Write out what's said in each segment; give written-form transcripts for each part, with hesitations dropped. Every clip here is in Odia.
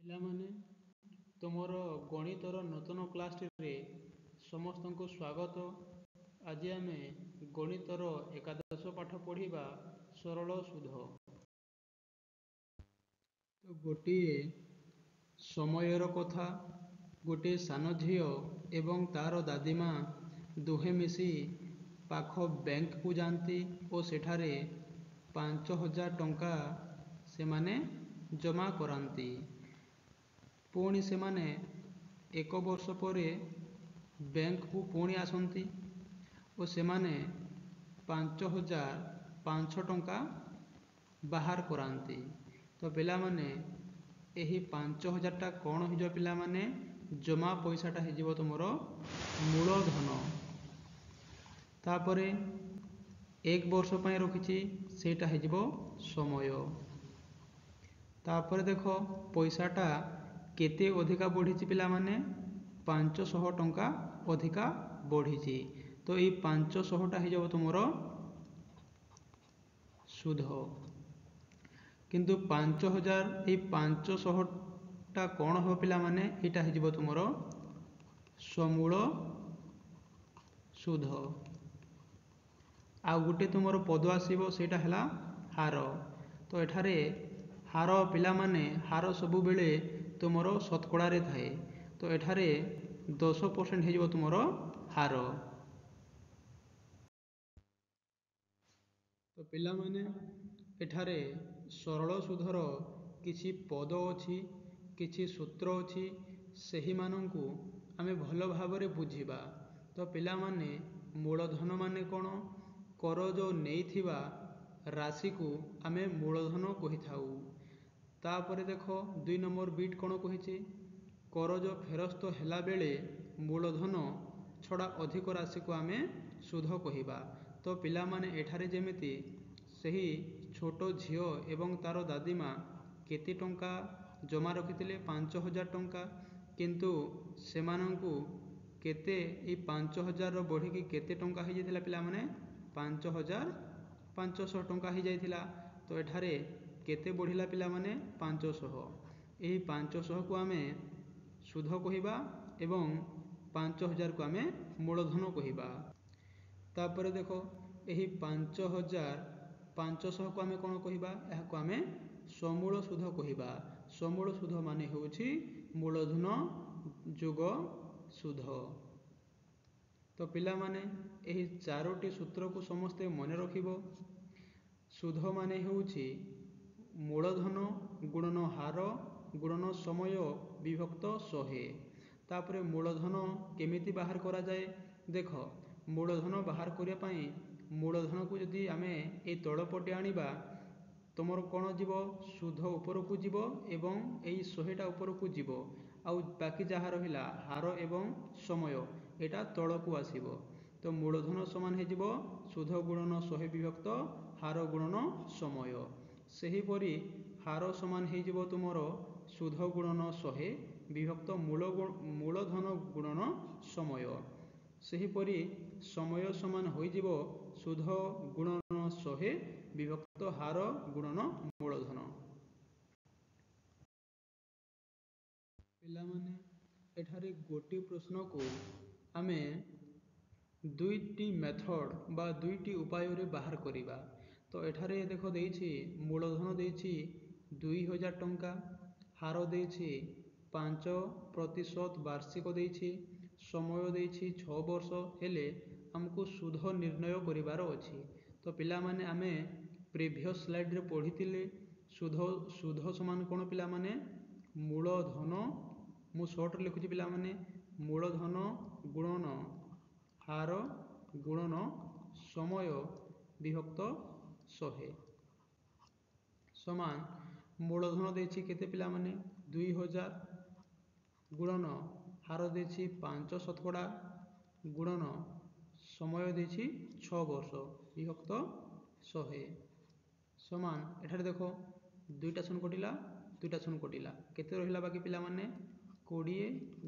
ପିଲାମାନେ, ତୁମର ଗଣିତର ନୂତନ କ୍ଲାସଟିରେ ସମସ୍ତଙ୍କୁ ସ୍ୱାଗତ। ଆଜି ଆମେ ଗଣିତର ଏକାଦଶ ପାଠ ପଢ଼ିବା ସରଳ ସୁଧ। ତ ଗୋଟିଏ ସମୟର କଥା। ଗୋଟିଏ ସାନ ଝିଅ ଏବଂ ତାର ଦାଦିମା ଦୁହେଁ ମିଶି ପାଖ ବ୍ୟାଙ୍କକୁ ଯାଆନ୍ତି ଓ ସେଠାରେ 5,000 ଟଙ୍କା ସେମାନେ ଜମା କରାନ୍ତି। ପୁଣି ସେମାନେ 1 ବର୍ଷ ପରେ ବ୍ୟାଙ୍କକୁ ପୁଣି ଆସନ୍ତି ଓ ସେମାନେ 5,500 ଟଙ୍କା ବାହାର କରାନ୍ତି। ତ ପିଲାମାନେ, ଏହି 5,000ଟା କ'ଣ ହେଇଯିବ ପିଲାମାନେ? ଜମା ପଇସାଟା ହେଇଯିବ ତୁମର ମୂଳଧନ। ତାପରେ 1 ବର୍ଷ ପାଇଁ ରଖିଛି, ସେଇଟା ହେଇଯିବ ସମୟ। ତାପରେ ଦେଖ, ପଇସାଟା କେତେ ଅଧିକା ବଢ଼ିଛି ପିଲାମାନେ? 500 ଟଙ୍କା ଅଧିକା ବଢ଼ିଛି। ତ ଏଇ 500ଟା ହେଇଯିବ ତୁମର ସୁଧ। କିନ୍ତୁ 5,000, ଏଇ 500ଟା କ'ଣ ହେବ ପିଲାମାନେ? ଏଇଟା ହେଇଯିବ ତୁମର ସମୂଳ ସୁଧ। ଆଉ ଗୋଟେ ତୁମର ପଦ ଆସିବ, ସେଇଟା ହେଲା ହାର। ତ ଏଠାରେ ହାର ପିଲାମାନେ, ହାର ସବୁବେଳେ ତୁମର ଶତକଡ଼ାରେ ଥାଏ। ତ ଏଠାରେ 10% ହେଇଯିବ ତୁମର ହାର। ତ ପିଲାମାନେ, ଏଠାରେ ସରଳ ସୁଧର କିଛି ପଦ ଅଛି, କିଛି ସୂତ୍ର ଅଛି, ସେହିମାନଙ୍କୁ ଆମେ ଭଲ ଭାବରେ ବୁଝିବା। ତ ପିଲାମାନେ, ମୂଳଧନ ମାନେ କ'ଣ? କରଜ ନେଇଥିବା ରାଶିକୁ ଆମେ ମୂଳଧନ କହିଥାଉ। ତାପରେ ଦେଖ, 2 ନମ୍ବର ବିଟ୍ କ'ଣ କହିଛି? କରଜ ଫେରସ୍ତ ହେଲା ବେଳେ ମୂଳଧନ ଛଡ଼ା ଅଧିକ ରାଶିକୁ ଆମେ ସୁଧ କହିବା। ତ ପିଲାମାନେ, ଏଠାରେ ଯେମିତି ସେହି ଛୋଟ ଝିଅ ଏବଂ ତାର ଦାଦିମା କେତେ ଟଙ୍କା ଜମା ରଖିଥିଲେ? 5,000 ଟଙ୍କା। କିନ୍ତୁ ସେମାନଙ୍କୁ କେତେ, ଏଇ 5,000ର ବଢ଼ିକି କେତେ ଟଙ୍କା ହେଇଯାଇଥିଲା ପିଲାମାନେ? 5,500 ଟଙ୍କା ହେଇଯାଇଥିଲା। ତ ଏଠାରେ କେତେ ବଢ଼ିଲା ପିଲାମାନେ? 500। ଏହି 500କୁ ଆମେ ସୁଧ କହିବା ଏବଂ 5,000କୁ ଆମେ ମୂଳଧନ କହିବା। ତାପରେ ଦେଖ, ଏହି 5,500କୁ ଆମେ କ'ଣ କହିବା? ଏହାକୁ ଆମେ ସମୂଳ ସୁଧ କହିବା। ସମୂଳ ସୁଧ ମାନେ ହେଉଛି ମୂଳଧନ ଯୋଗ ସୁଧ। ତ ପିଲାମାନେ, ଏହି 4ଟି ସୂତ୍ରକୁ ସମସ୍ତେ ମନେ ରଖିବ। ସୁଧ ମାନେ ହେଉଛି ମୂଳଧନ ଗୁଣନ ହାର ଗୁଣନ ସମୟ ବିଭକ୍ତ 100। ତାପରେ ମୂଳଧନ କେମିତି ବାହାର କରାଯାଏ? ଦେଖ, ମୂଳଧନ ବାହାର କରିବା ପାଇଁ ମୂଳଧନକୁ ଯଦି ଆମେ ଏଇ ତଳପଟେ ଆଣିବା, ତୁମର କ'ଣ ଯିବ? ସୁଧ ଉପରକୁ ଯିବ ଏବଂ ଏଇ 100ଟା ଉପରକୁ ଯିବ। ଆଉ ବାକି ଯାହା ରହିଲା ହାର ଏବଂ ସମୟ, ଏଇଟା ତଳକୁ ଆସିବ। ତ ମୂଳଧନ ସମାନ ହେଇଯିବ ସୁଧ ଗୁଣନ 100 ବିଭକ୍ତ ହାର ଗୁଣନ ସମୟ। ସେହିପରି ହାର ସମାନ ହେଇଯିବ ତୁମର ସୁଧ ଗୁଣନ 100 ବିଭକ୍ତ ମୂଳଧନ ଗୁଣନ ସମୟ। ସେହିପରି ସମୟ ସମାନ ହୋଇଯିବ ସୁଧ ଗୁଣନ 100 ବିଭକ୍ତ ହାର ଗୁଣନ ମୂଳଧନ। ପିଲାମାନେ, ଏଠାରେ ଗୋଟିଏ ପ୍ରଶ୍ନକୁ ଆମେ 2ଟି ମେଥଡ଼ ବା 2ଟି ଉପାୟରେ ବାହାର କରିବା। ତ ଏଠାରେ ଦେଖ ଦେଇଛି, ମୂଳଧନ ଦେଇଛି 2,000 ଟଙ୍କା, ହାର ଦେଇଛି 5% ବାର୍ଷିକ ଦେଇଛି, ସମୟ ଦେଇଛି 6 ବର୍ଷ। ହେଲେ ଆମକୁ ସୁଧ ନିର୍ଣ୍ଣୟ କରିବାର ଅଛି। ତ ପିଲାମାନେ, ଆମେ ପ୍ରିଭିୟସ୍ ସ୍ଲାଇଡ଼ରେ ପଢ଼ିଥିଲେ ସୁଧ ସମାନ କ'ଣ ପିଲାମାନେ? ମୂଳଧନ, ମୁଁ ସର୍ଟରେ ଲେଖୁଛି ପିଲାମାନେ, ମୂଳଧନ ଗୁଣନ ହାର ଗୁଣନ ସମୟ ବିଭକ୍ତ 100 ସମାନ ମୂଳଧନ ଦେଇଛି କେତେ ପିଲାମାନେ? 2,000 ଗୁଣନ ହାର ଦେଇଛି 5% ଗୁଣନ ସମୟ ଦେଇଛି 6 ବର୍ଷ ବିଭକ୍ତ 100 ସମାନ। ଏଠାରେ ଦେଖ, 2ଟା ଶୂନ କଟିଲା, 2ଟା ଶୂନ କଟିଲା, କେତେ ରହିଲା ବାକି ପିଲାମାନେ? 20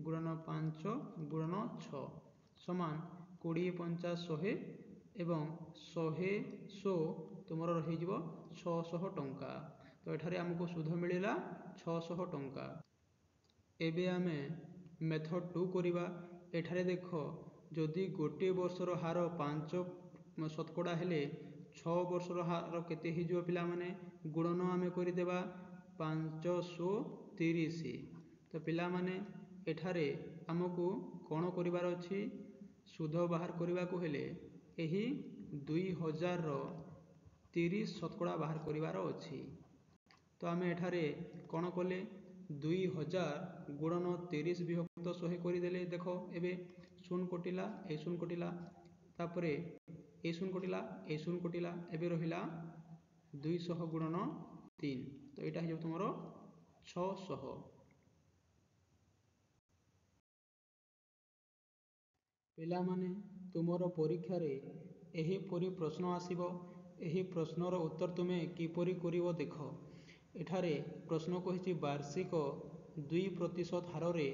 ଗୁଣନ 5 ଗୁଣନ 6 ସମାନ 20 5 100 ଏବଂ 100 ତୁମର ରହିଯିବ 600 ଟଙ୍କା। ତ ଏଠାରେ ଆମକୁ ସୁଧ ମିଳିଲା 600 ଟଙ୍କା। एबे आमे मेथड 2 करिबा। एठारे देख जदि गोटे वर्षर हार 5% हेले 6 वर्षर हार केते हिजो पिला माने गुणन आमे करिदेबा 530। तो पिला माने एठारे आमको कौन करिवार अछि सुध बाहर करिवा को हेले एही 2000 रो 30% बाहर करिवार अछि। तो आमे एठारे कौन कले 2000 गुणन 30 विभक्त 100 करिदेले। देखो एबे शून्य कटिला ए शून्य कटिला तापरे ए शून्य कटिला ए शून्य कटिला एबे रहिला 200 गुणन 3। तो एटा हे तुमरो 600। पिला माने तुमरो परीक्षा रे एही परी प्रश्न आसीबो। एही प्रश्नर उत्तर तुमे किपरि करिवो देखो। एठारे प्रश्न कहिछि वार्षिक 2% हार रे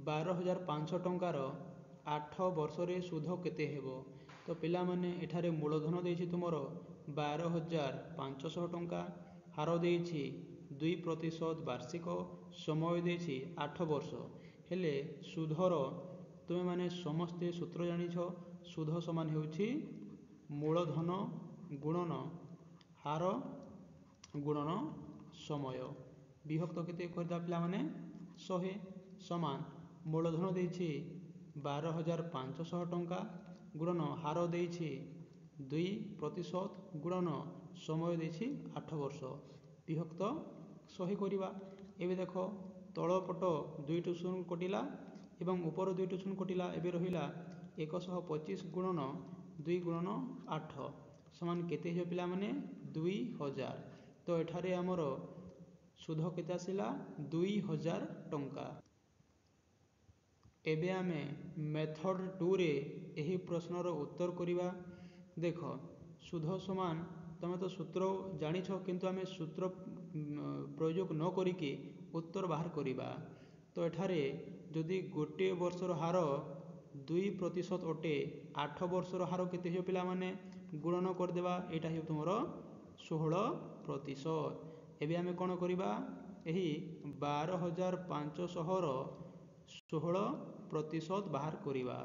12,500 टंकार 8 वर्ष रे सुध केते हेबो। तो पिला माने एठारे मूलधन देछि तुमरो 12,500 टंका, हार देछि 2% वार्षिक, समय देछि 8 वर्ष। हेले सुधर तुमे माने समस्ते सूत्र जानिछ। सुध समान हेउछि मूलधन गुणन हार गुणन समय विभक्त केते करदा पिला माने 100 समान मूलधन देछि 12,500 टंका गुणन हार देछि 2% गुणन समय देछि 8 वर्ष विभक्त 100 करिवा। एबे देखो तଳ पट 2 शून्य कटिला एवं ऊपर 2 शून्य कटिला। एबे रहिला 125 गुणन 2 गुणन 8 समान केते हे पिला माने 2000। तो एठारे हमर सुध केते आसिला 2000 टंका। एबे आमे मेथड 2 रे एही प्रश्नर उत्तर करिवा। देख सुध समान तमे तो सूत्र जानिछ किंतु आमे सूत्र प्रयोग न करिके उत्तर बाहर करिवा। तो एठारे जदि गोटे वर्षर हार 2% अटे 8 वर्षर हार केते हे पिला माने गुणन करदेबा। एटा हे तुमरो 16%। एबे आमे कोन करिबा एही 12,500 रो 16% बाहर करिबा।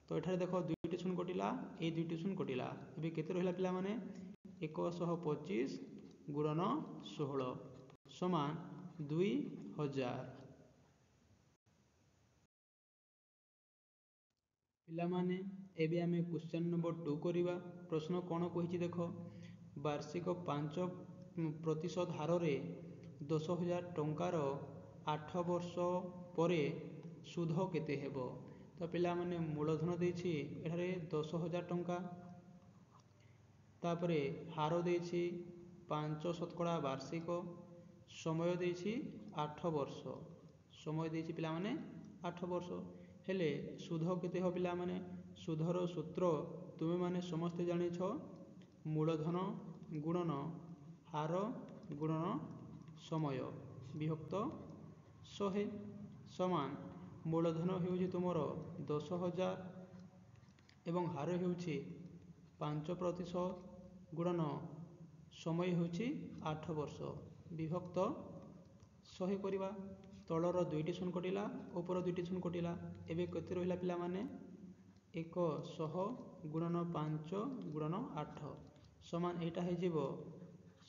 तो एठारे देखो 2 शून्य कटिला ए 2 शून्य कटिला एबे केते रहिला पिला माने 125 गुणन 16 समान 2000। पिला माने एबे आमे क्वेश्चन नंबर 2 करिबा। प्रश्न कोन कहिछि देखो वार्षिक 5% हार रे 10,000 टंकार 8 वर्ष परे सुध केते हेबो। तो पिला माने मूलधन देछि एठारे 10,000 टंका तापरे हार देछि 5% वार्षिक, समय देछि 8 वर्ष, समय देछि पिला माने 8 वर्ष। हेले सुध केते हो पिला माने सुधर सूत्र तुमे माने समस्ते जानिछ मूलधन गुणन हार गुणन समय विभक्त 100 समान मूलधन हेउछि तुमरो 10,000 एवं हार हेउछि 5% गुणन समय हेउछि 8 वर्ष विभक्त 100 करिवा। तलर 2 शून्य कटिला ऊपर 2 शून्य कटिला एबे केते रहिला पिला माने 100 गुणन 5 गुणन 8 समान एटा हे जिवो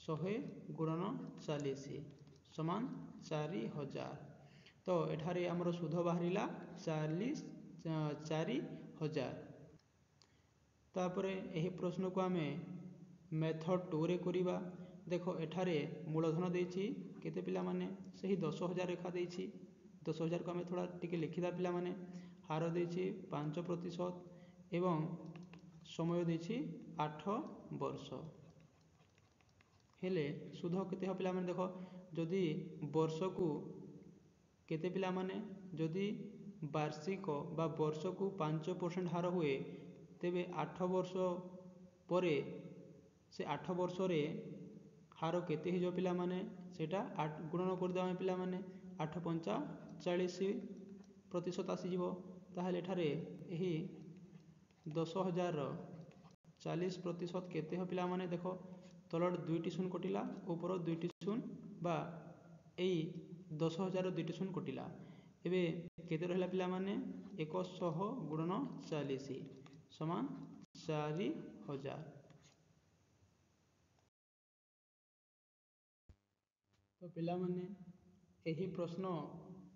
100 गुणन 40 समान 4000। तो एठारे हमर सुध बाहरिला 4000। तापरे एही प्रश्न को आमे मेथड 2 रे करिबा। देखो एठारे मूलधन देछि केते पिला माने सही 10,000 रेखा देछि। 10,000 को आमे थोड़ा टिके लिखिदा पिला माने हार देछि 5% एवं समय देछि 8 वर्ष। हेले सुध केते हो पिला माने देखो जदि वर्ष को केते पिला माने जदि वार्षिक बा वर्ष को 5% हार हुए तेबे 8 वर्ष परे से 8 वर्ष रे हार केते हिजो पिला माने सेटा 8 गुणन कर देबा पिला माने 8 पंचा 40% आसी जिवो। ताहाले एठारे एही 10,000 रो 40% केते हो पिला माने देखो तलर 2 शून्य कटिला ऊपर 2 शून्य बा एई 10,000 रो 2 शून्य कटिला ଏବେ କେତେ ରହିଲା ପିଲାମାନେ 100 ଗୁଣନ 40 ସମାନ 4000। ତ ପିଲାମାନେ ଏହି ପ୍ରଶ୍ନ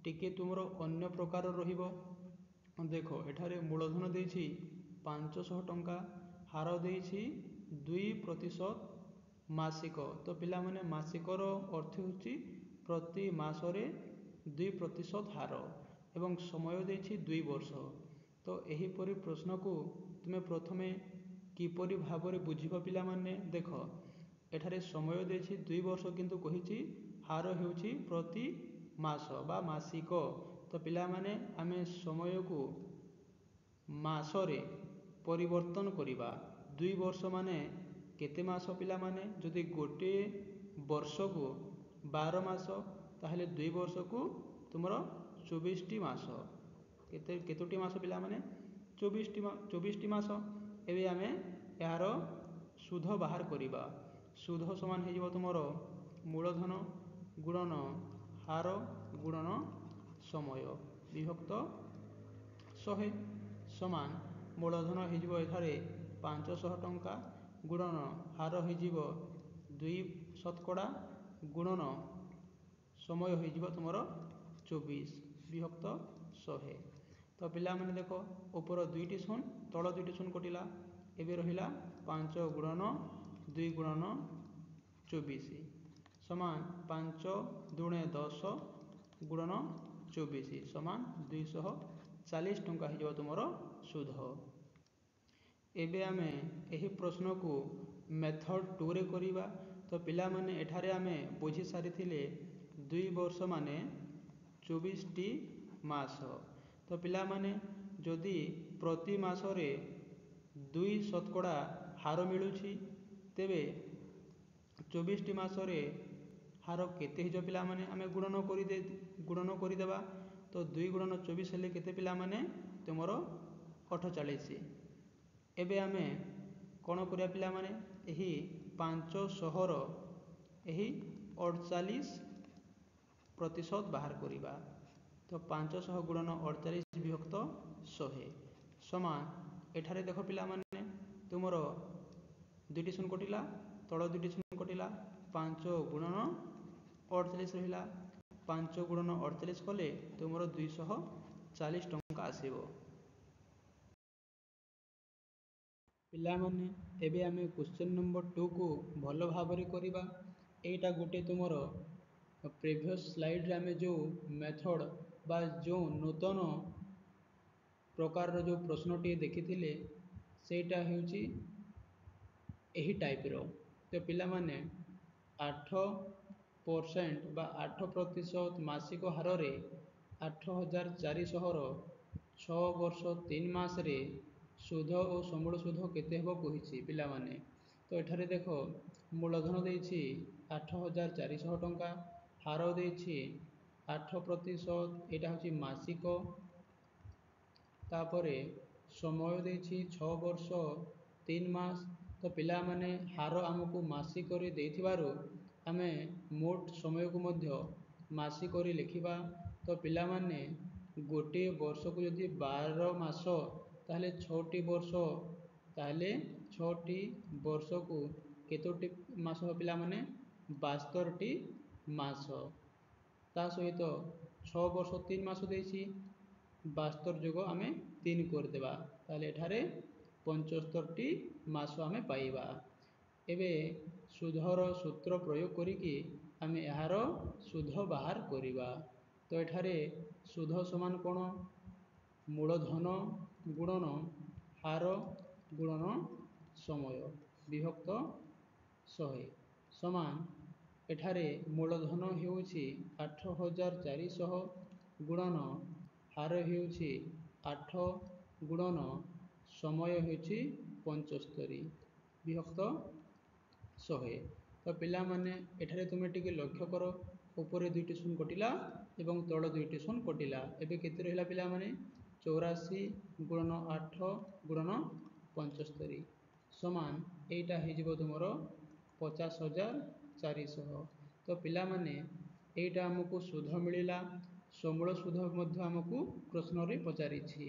ଟିକେ ତୁମର ଅନ୍ୟ ପ୍ରକାର ରହିବ। ଦେଖ ଏଠାରେ ମୂଳଧନ ଦେଇଛି 500 ଟଙ୍କା, ହାର ଦେଇଛି 2% ମାସିକ। ତ ପିଲାମାନେ ମାସିକର ଅର୍ଥ ହେଉଛି ପ୍ରତି ମାସରେ 2% ହାର ଏବଂ ସମୟ ଦେଇଛି 2 ବର୍ଷ। ତ ଏହିପରି ପ୍ରଶ୍ନକୁ ତୁମେ ପ୍ରଥମେ କିପରି ଭାବରେ ବୁଝିବ ପିଲାମାନେ? ଦେଖ ଏଠାରେ ସମୟ ଦେଇଛି 2 ବର୍ଷ କିନ୍ତୁ କହିଛି ହାର ହେଉଛି ପ୍ରତି ମାସ ବା ମାସିକ। ତ ପିଲାମାନେ ଆମେ ସମୟକୁ ମାସରେ ପରିବର୍ତ୍ତନ କରିବା। 2 ବର୍ଷ ମାନେ କେତେ ମାସ ପିଲାମାନେ? ଯଦି ଗୋଟିଏ ବର୍ଷକୁ 12 ମାସ ତାହେଲେ 2 ବର୍ଷକୁ ତୁମର 24ଟି ମାସ। କେତୋଟି ମାସ ପିଲାମାନେ? 24ଟି ମାସ। ଏବେ ଆମେ ଏହାର ସୁଧ ବାହାର କରିବା। ସୁଧ ସମାନ ହେଇଯିବ ତୁମର ମୂଳଧନ ଗୁଣନ ହାର ଗୁଣନ ସମୟ ବିଭକ୍ତ 100 ସମାନ ମୂଳଧନ ହେଇଯିବ ଏଠାରେ 500 ଟଙ୍କା ଗୁଣନ ହାର ହେଇଯିବ 2% ଗୁଣନ ସମୟ ହେଇଯିବ ତୁମର 24 ବିଭକ୍ତ 100। ତ ପିଲାମାନେ ଦେଖ ଉପର 2ଟି ଶୂନ ତଳ 2ଟି ଶୂନ କଟିଲା। ଏବେ ରହିଲା 5 ଗୁଣନ 2 ଗୁଣନ 24 ସମାନ 5 ଦୁଣେ 10 ଗୁଣନ 24 ସମାନ 240 ଟଙ୍କା ହେଇଯିବ ତୁମର ସୁଧ। ଏବେ ଆମେ ଏହି ପ୍ରଶ୍ନକୁ ମେଥଡ଼ 2ରେ କରିବା। ତ ପିଲାମାନେ ଏଠାରେ ଆମେ ବୁଝି ସାରିଥିଲେ 2 ବର୍ଷ ମାନେ 24ଟି ମାସ। ତ ପିଲାମାନେ ଯଦି ପ୍ରତି ମାସରେ 2% ହାର ମିଳୁଛି ତେବେ 24ଟି ମାସରେ ହାର କେତେ ହେଇଯିବ ପିଲାମାନେ? ଆମେ ଗୁଣନ କରିଦେବା। ତ 2 ଗୁଣନ 24 ହେଲେ କେତେ ପିଲାମାନେ? ତୁମର 48। ଏବେ ଆମେ କ'ଣ କରିବା ପିଲାମାନେ? ଏହି 500ର ଏହି 48% ବାହାର କରିବା। ତ 500 ଗୁଣନ 48 ବିଭକ୍ତ 100 ସମାନ ଏଠାରେ ଦେଖ ପିଲାମାନେ ତୁମର 2ଟି ଶୂନ କଟିଲା ତଳ 2ଟି ଶୂନ କଟିଲା 5 ଗୁଣନ 48 ରହିଲା। 5 ଗୁଣନ 48 କଲେ ତୁମର 240 ଟଙ୍କା ଆସିବ। ପିଲାମାନେ ଏବେ ଆମେ କ୍ୱେଶ୍ଚନ୍ ନମ୍ବର 2କୁ ଭଲ ଭାବରେ କରିବା। ଏଇଟା ଗୋଟେ ତୁମର ପ୍ରିଭିୟସ୍ ସ୍ଲାଇଡ଼ରେ ଆମେ ଯେଉଁ ମେଥଡ଼ ବା ଯେଉଁ ନୂତନ ପ୍ରକାରର ଯେଉଁ ପ୍ରଶ୍ନଟିଏ ଦେଖିଥିଲେ ସେଇଟା ହେଉଛି ଏହି ଟାଇପ୍ର। ତ ପିଲାମାନେ 8% ବା 8% ମାସିକ ହାରରେ 8400ର 6 ବର୍ଷ 3 ମାସରେ ସୁଧ ଓ ସମୂଳ ସୁଧ କେତେ ହେବ କହିଛି ପିଲାମାନେ। ତ ଏଠାରେ ଦେଖ ମୂଳଧନ ଦେଇଛି 8400 ଟଙ୍କା, ହାର ଦେଇଛି 8%, ଏଇଟା ହେଉଛି ମାସିକ। ତାପରେ ସମୟ ଦେଇଛି 6 ବର୍ଷ 3 ମାସ। ତ ପିଲାମାନେ ହାର ଆମକୁ ମାସିକରେ ଦେଇଥିବାରୁ ଆମେ ମୋଟ ସମୟକୁ ମଧ୍ୟ ମାସିକରେ ଲେଖିବା। ତ ପିଲାମାନେ ଗୋଟିଏ ବର୍ଷକୁ ଯଦି 12 ମାସ ତାହେଲେ 6ଟି ବର୍ଷ, ତାହେଲେ 6ଟି ବର୍ଷକୁ କେତୋଟି ମାସ ପିଲାମାନେ? 72ଟି ମାସ। ତା ସହିତ 6 ବର୍ଷ 3 ମାସ ଦେଇଛି 72 ଯୋଗ ଆମେ 3 କରିଦେବା ତାହେଲେ ଏଠାରେ 75ଟି ମାସ ଆମେ ପାଇବା। ଏବେ ସୁଧର ସୂତ୍ର ପ୍ରୟୋଗ କରିକି ଆମେ ଏହାର ସୁଧ ବାହାର କରିବା। ତ ଏଠାରେ ସୁଧ ସମାନ କ'ଣ? ମୂଳଧନ ଗୁଣନ ହାର ଗୁଣନ ସମୟ ବିଭକ୍ତ 100 ସମାନ ଏଠାରେ ମୂଳଧନ ହେଉଛି 8400 ଗୁଣନ ହାର ହେଉଛି 8 ଗୁଣନ ସମୟ ହେଉଛି 75 ବିଭକ୍ତ 100। ତ ପିଲାମାନେ ଏଠାରେ ତୁମେ ଟିକେ ଲକ୍ଷ୍ୟ କର ଉପରେ 2ଟି ଶୂନ କଟିଲା ଏବଂ ତଳ 2ଟି ଶୂନ କଟିଲା। ଏବେ କେତେ ରହିଲା ପିଲାମାନେ? 84 ଗୁଣନ 8 ଗୁଣନ 75 ସମାନ ଏଇଟା ହେଇଯିବ ତୁମର 50400। ତ ପିଲାମାନେ ଏଇଟା ଆମକୁ ସୁଧ ମିଳିଲା। ସମୂଳ ସୁଧ ମଧ୍ୟ ଆମକୁ ପ୍ରଶ୍ନରେ ପଚାରିଛି।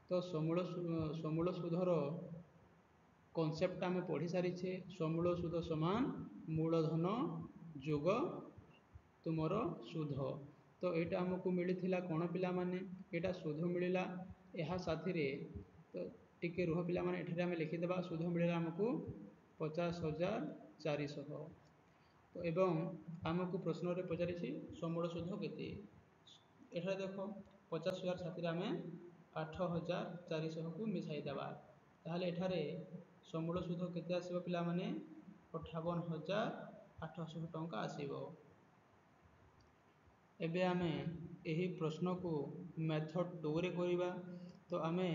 ତ ସମୂଳ ସୁଧର କନସେପ୍ଟ ଆମେ ପଢ଼ି ସାରିଛେ। ସମୂଳ ସୁଧ ସମାନ ମୂଳଧନ ଯୋଗ ତୁମର ସୁଧ। ତ ଏଇଟା ଆମକୁ ମିଳିଥିଲା କ'ଣ ପିଲାମାନେ? ଏଇଟା ସୁଧ ମିଳିଲା। ଏହା ସାଥିରେ ତ ଟିକେ ରୁହ ପିଲାମାନେ, ଏଠାରେ ଆମେ ଲେଖିଦେବା ସୁଧ ମିଳିଲା ଆମକୁ 50,400। ତ ଏବଂ ଆମକୁ ପ୍ରଶ୍ନରେ ପଚାରିଛି ସମୂଳ ସୁଧ କେତେ? ଏଠାରେ ଦେଖ 50,000 ସାଥିରେ ଆମେ 8,400କୁ ମିଶାଇ ଦେବା। ତାହେଲେ ଏଠାରେ ସମୂଳ ସୁଧ କେତେ ଆସିବ ପିଲାମାନେ? 58,800 ଟଙ୍କା ଆସିବ। ଏବେ ଆମେ ଏହି ପ୍ରଶ୍ନକୁ ମେଥଡ଼ 2ରେ କରିବା। ତ ଆମେ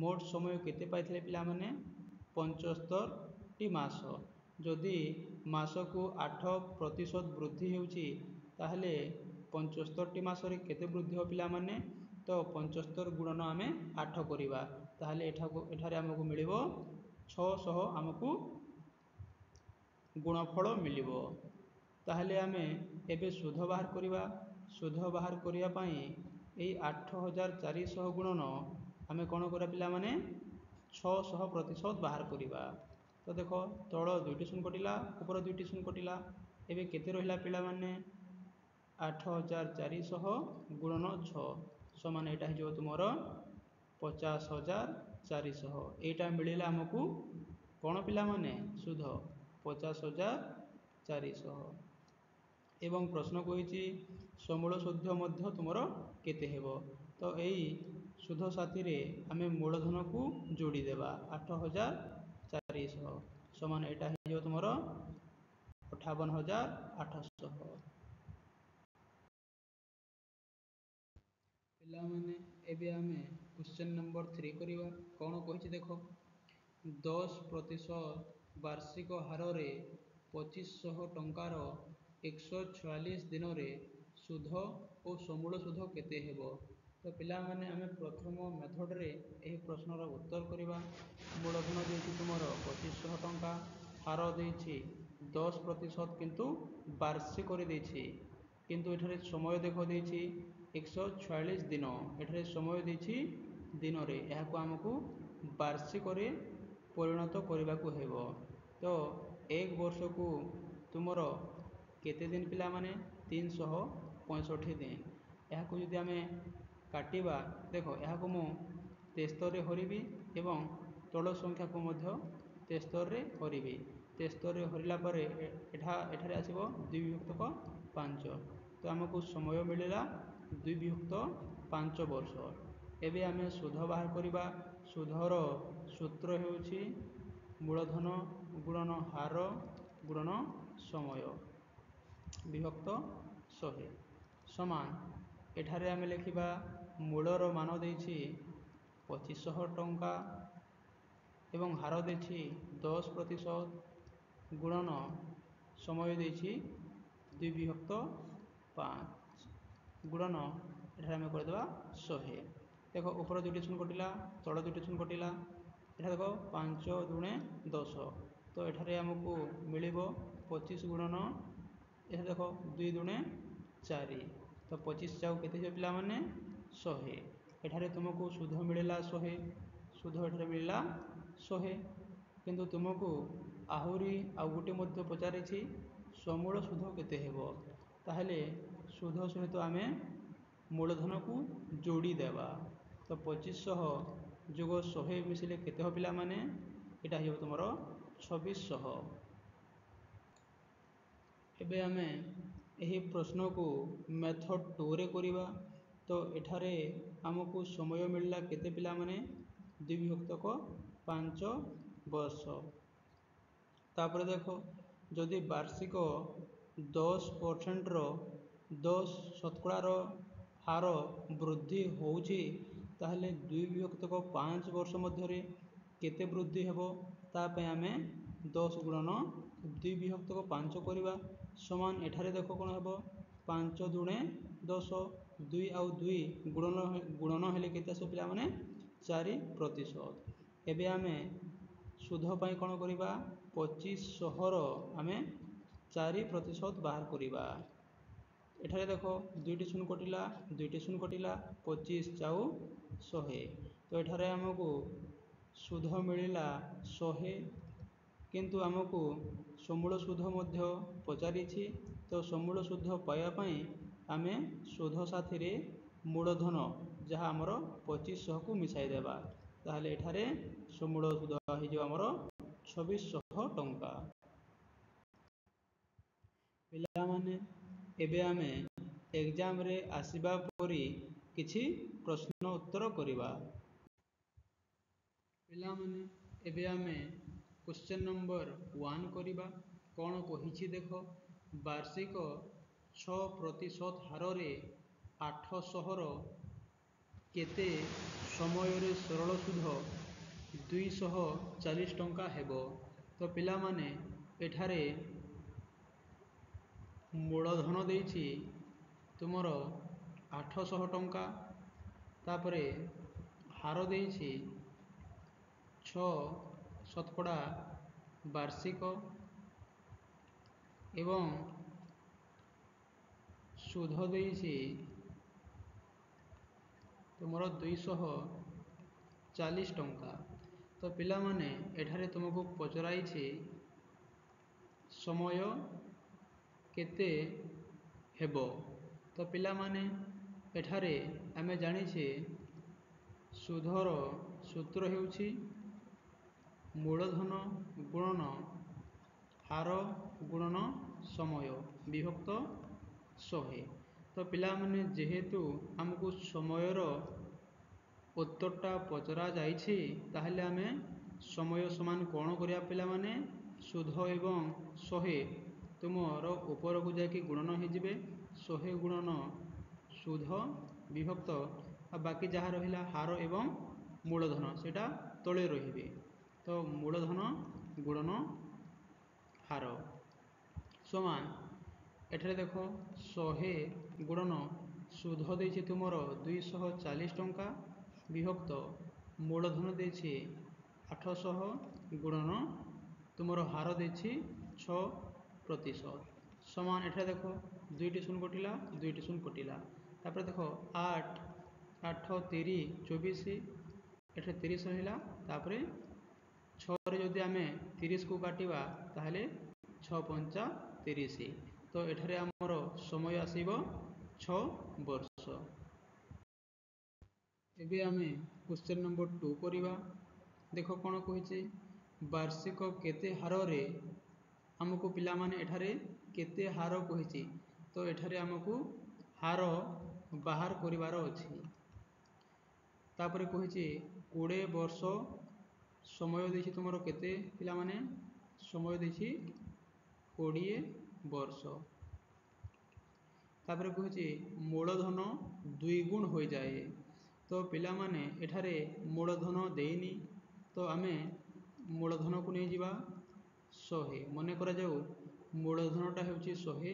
ମୋଟ ସମୟ କେତେ ପାଇଥିଲେ ପିଲାମାନେ? 75ଟି ମାସ। ଯଦି ମାସକୁ 8% ବୃଦ୍ଧି ହେଉଛି ତାହେଲେ 75ଟି ମାସରେ କେତେ ବୃଦ୍ଧି ହେବ ପିଲାମାନେ? ତ 75 ଗୁଣନ ଆମେ 8 କରିବା। ତାହେଲେ ଏଠାରେ ଆମକୁ ମିଳିବ 600 ଆମକୁ ଗୁଣଫଳ ମିଳିବ। ତାହେଲେ ଆମେ ଏବେ ସୁଧ ବାହାର କରିବା। ସୁଧ ବାହାର କରିବା ପାଇଁ ଏଇ 8,400 ଗୁଣନ ଆମେ କ'ଣ କରିବା ପିଲାମାନେ? 600% ବାହାର କରିବା। ତ ଦେଖ ତଳ 2ଟି ଶୂନ କଟିଲା, ଉପର 2ଟି ଶୂନ କଟିଲା। ଏବେ କେତେ ରହିଲା ପିଲାମାନେ? 8,400 ଗୁଣନ 6 ସମାନ ଏଇଟା ହେଇଯିବ ତୁମର 50,400। ଏଇଟା ମିଳିଲା ଆମକୁ କ'ଣ ପିଲାମାନେ? ସୁଧ 50,400। ଏବଂ ପ୍ରଶ୍ନ କହିଛି ସମୂଳ ସୁଧ ମଧ୍ୟ ତୁମର କେତେ ହେବ? ତ ଏଇ ସୁଧ ସାଥିରେ ଆମେ ମୂଳଧନକୁ ଯୋଡ଼ିଦେବା। 8,400 ସମାନ ଏଇଟା ହେଇଯିବ ତୁମର 58,800। ପିଲାମାନେ ଏବେ ଆମେ କ୍ୱେଶ୍ଚନ୍ ନମ୍ବର 3 କରିବା। କ'ଣ କହିଛି ଦେଖ, 10% ବାର୍ଷିକ ହାରରେ 2500 ଟଙ୍କାର 144 ଦିନରେ ସୁଧ ଓ ସମୂଳ ସୁଧ କେତେ ହେବ? ତ ପିଲାମାନେ ଆମେ ପ୍ରଥମ ମେଥଡ଼ରେ ଏହି ପ୍ରଶ୍ନର ଉତ୍ତର କରିବା। ମୂଳଧନ ଦେଇଛି ତୁମର 2500 ଟଙ୍କା, ହାର ଦେଇଛି 10% କିନ୍ତୁ ବାର୍ଷିକରେ ଦେଇଛି। କିନ୍ତୁ ଏଠାରେ ସମୟ ଦେଖ ଦେଇଛି 144 ଦିନ। ଏଠାରେ ସମୟ ଦେଇଛି ଦିନରେ। ଏହାକୁ ଆମକୁ ବାର୍ଷିକରେ ପରିଣତ କରିବାକୁ ହେବ। ତ 1 ବର୍ଷକୁ ତୁମର କେତେ ଦିନ ପିଲାମାନେ? 365 ଦିନ। ଏହାକୁ ଯଦି ଆମେ କାଟିବା, ଦେଖ ଏହାକୁ ମୁଁ 73ରେ ହରିବି ଏବଂ ତଳ ସଂଖ୍ୟାକୁ ମଧ୍ୟ 73ରେ ହରିବି। 73ରେ ହରିଲା ପରେ ଏଠାରେ ଆସିବ 2/5। ତ ଆମକୁ ସମୟ ମିଳିଲା 2/5 ବର୍ଷ। ଏବେ ଆମେ ସୁଧ ବାହାର କରିବା। ସୁଧର ସୂତ୍ର ହେଉଛି ମୂଳଧନ ଗୁଣନ ହାର ଗୁଣନ ସମୟ ବିଭକ୍ତ 100 ସମାନ। ଏଠାରେ ଆମେ ଲେଖିବା ମୂଳର ମାନ ଦେଇଛି 2500 ଟଙ୍କା ଏବଂ ହାର ଦେଇଛି 10% ଗୁଣନ ସମୟ ଦେଇଛି 2/5 ଗୁଣନ ଏଠାରେ ଆମେ କରିଦେବା 100। ଦେଖ ଉପର 2ଟି ଶୂନ କଟିଲା, ତଳ 2ଟି ଶୂନ କଟିଲା। ଏଠାରେ ଦେଖ 5 ଦୁଣେ 10। ତ ଏଠାରେ ଆମକୁ ମିଳିବ 25 ଗୁଣନ, ଏଠାରେ ଦେଖ 2 ଦୁଣେ 4। ତ 25 ଯାଉ କେତେ ଯିବ ପିଲାମାନେ? 100। ଏଠାରେ ତୁମକୁ ସୁଧ ମିଳିଲା 100। ସୁଧ ଏଠାରେ ମିଳିଲା 100। କିନ୍ତୁ ତୁମକୁ ଆହୁରି ଆଉ ଗୋଟିଏ ମଧ୍ୟ ପଚାରିଛି ସମୂଳ ସୁଧ କେତେ ହେବ? ତାହେଲେ ସୁଧ ସହିତ ଆମେ ମୂଳଧନକୁ ଯୋଡ଼ିଦେବା। ତ 2500 ଯୋଗ 100 ମିଶିଲେ କେତେ ହେବ ପିଲାମାନେ? ଏଇଟା ହେଇଯିବ ତୁମର 2600। ଏବେ ଆମେ ଏହି ପ୍ରଶ୍ନକୁ ମେଥଡ଼ 2ରେ କରିବା। ତ ଏଠାରେ ଆମକୁ ସମୟ ମିଳିଲା କେତେ ପିଲାମାନେ? 2/5 ବର୍ଷ। ତାପରେ ଦେଖ ଯଦି ବାର୍ଷିକ 10%ର 10% ହାର ବୃଦ୍ଧି ହେଉଛି ତାହେଲେ 2/5 ବର୍ଷ ମଧ୍ୟରେ କେତେ ବୃଦ୍ଧି ହେବ? ତା ପାଇଁ ଆମେ 10 ଗୁଣନ 2/5 କରିବା ସମାନ। ଏଠାରେ ଦେଖ କ'ଣ ହେବ? 5 ଦୁଣେ 10। 2 ଆଉ 2 ଗୁଣନ ହେଲେ କେତେ ଆସିବ ପିଲାମାନେ? 4%। ଏବେ ଆମେ ସୁଧ ପାଇଁ କ'ଣ କରିବା? 2500ର ଆମେ 4% ବାହାର କରିବା। ଏଠାରେ ଦେଖ ଦୁଇଟି ଶୂନ କଟିଲା, ଦୁଇଟି ଶୂନ କଟିଲା, 25 ଯାଉ 100। ତ ଏଠାରେ ଆମକୁ ସୁଧ ମିଳିଲା 100, କିନ୍ତୁ ଆମକୁ ସମୂଳ ସୁଧ ମଧ୍ୟ ପଚାରିଛି। ତ ସମୂଳ ସୁଧ ପାଇବା ପାଇଁ ଆମେ ସୁଧ ସାଥିରେ ମୂଳଧନ ଯାହା ଆମର 2500କୁ ମିଶାଇ ଦେବା। ତାହେଲେ ଏଠାରେ ସମୂଳ ସୁଧ ହୋଇଯିବ ଆମର 2600 ଟଙ୍କା। ପିଲାମାନେ ଏବେ ଆମେ ଏକ୍ଜାମରେ ଆସିବା ପରି କିଛି ପ୍ରଶ୍ନ ଉତ୍ତର କରିବା। ପିଲାମାନେ ଏବେ ଆମେ କ୍ୱେଶ୍ଚନ ନମ୍ବର 1 କରିବା। କ'ଣ କହିଛି ଦେଖ, ବାର୍ଷିକ 6% ହାରରେ 800ର କେତେ ସମୟରେ ସରଳ ସୁଧ 240 ଟଙ୍କା ହେବ? ତ ପିଲାମାନେ ଏଠାରେ ମୂଳଧନ ଦେଇଛି ତୁମର 800 ଟଙ୍କା, ତାପରେ ହାର ଦେଇଛି 6% ବାର୍ଷିକ ଏବଂ ସୁଧ ଦେଇଛି ତୁମର 240 ଟଙ୍କା। ତ ପିଲାମାନେ ଏଠାରେ ତୁମକୁ ପଚରାଇଛି ସମୟ କେତେ ହେବ? ତ ପିଲାମାନେ ଏଠାରେ ଆମେ ଜାଣିଛେ ସୁଧର ସୂତ୍ର ହେଉଛି ମୂଳଧନ ଗୁଣନ ହାର ଗୁଣନ ସମୟ ବିଭକ୍ତ 100। ତ ପିଲାମାନେ ଯେହେତୁ ଆମକୁ ସମୟର ଉତ୍ତରଟା ପଚରା ଯାଇଛି, ତାହେଲେ ଆମେ ସମୟ ସମାନ କ'ଣ କରିବା ପିଲାମାନେ? ସୁଧ ଏବଂ 100 ତୁମର ଉପରକୁ ଯାଇକି ଗୁଣନ ହୋଇଯିବେ। 100 ଗୁଣନ ସୁଧ ବିଭକ୍ତ, ଆଉ ବାକି ଯାହା ରହିଲା ହାର ଏବଂ ମୂଳଧନ ସେଇଟା ତଳେ ରହିବେ। ତ ମୂଳଧନ ଗୁଣନ ହାର ସମାନ, ଏଠାରେ ଦେଖ 100 ଗୁଣନ ସୁଧ ଦେଇଛି ତୁମର 240 ଟଙ୍କା ବିଭକ୍ତ ମୂଳଧନ ଦେଇଛି 800 ଗୁଣନ ତୁମର ହାର ଦେଇଛି 6% ସମାନ। ଏଠାରେ ଦେଖ ଦୁଇଟି ଶୂନ କଟିଲା, ଦୁଇଟି ଶୂନ କଟିଲା, ତାପରେ ଦେଖ 8 8 3 24, ଏଠାରେ 30 ରହିଲା, ତାପରେ 6ରେ ଯଦି ଆମେ 30କୁ କାଟିବା ତାହେଲେ 6 5 30। ତ ଏଠାରେ ଆମର ସମୟ ଆସିବ 6 ବର୍ଷ। ଏବେ ଆମେ କ୍ୱେଶ୍ଚନ ନମ୍ବର 2 କରିବା। ଦେଖ କ'ଣ କହିଛି, ବାର୍ଷିକ କେତେ ହାରରେ ଆମକୁ ପିଲାମାନେ ଏଠାରେ କେତେ ହାର କହିଛି। ତ ଏଠାରେ ଆମକୁ ହାର ବାହାର କରିବାର ଅଛି। ତାପରେ କହିଛି 20 ବର୍ଷ ସମୟ ଦେଇଛି ତୁମର କେତେ ପିଲାମାନେ? ସମୟ ଦେଇଛି 20 ବର୍ଷ। ତାପରେ କହିଛି ମୂଳଧନ 2 ଗୁଣ ହୋଇଯାଏ। ତ ପିଲାମାନେ ଏଠାରେ ମୂଳଧନ ଦେଇନି, ତ ଆମେ ମୂଳଧନକୁ ନେଇଯିବା 100। ମନେ କରାଯାଉ ମୂଳଧନଟା ହେଉଛି 100,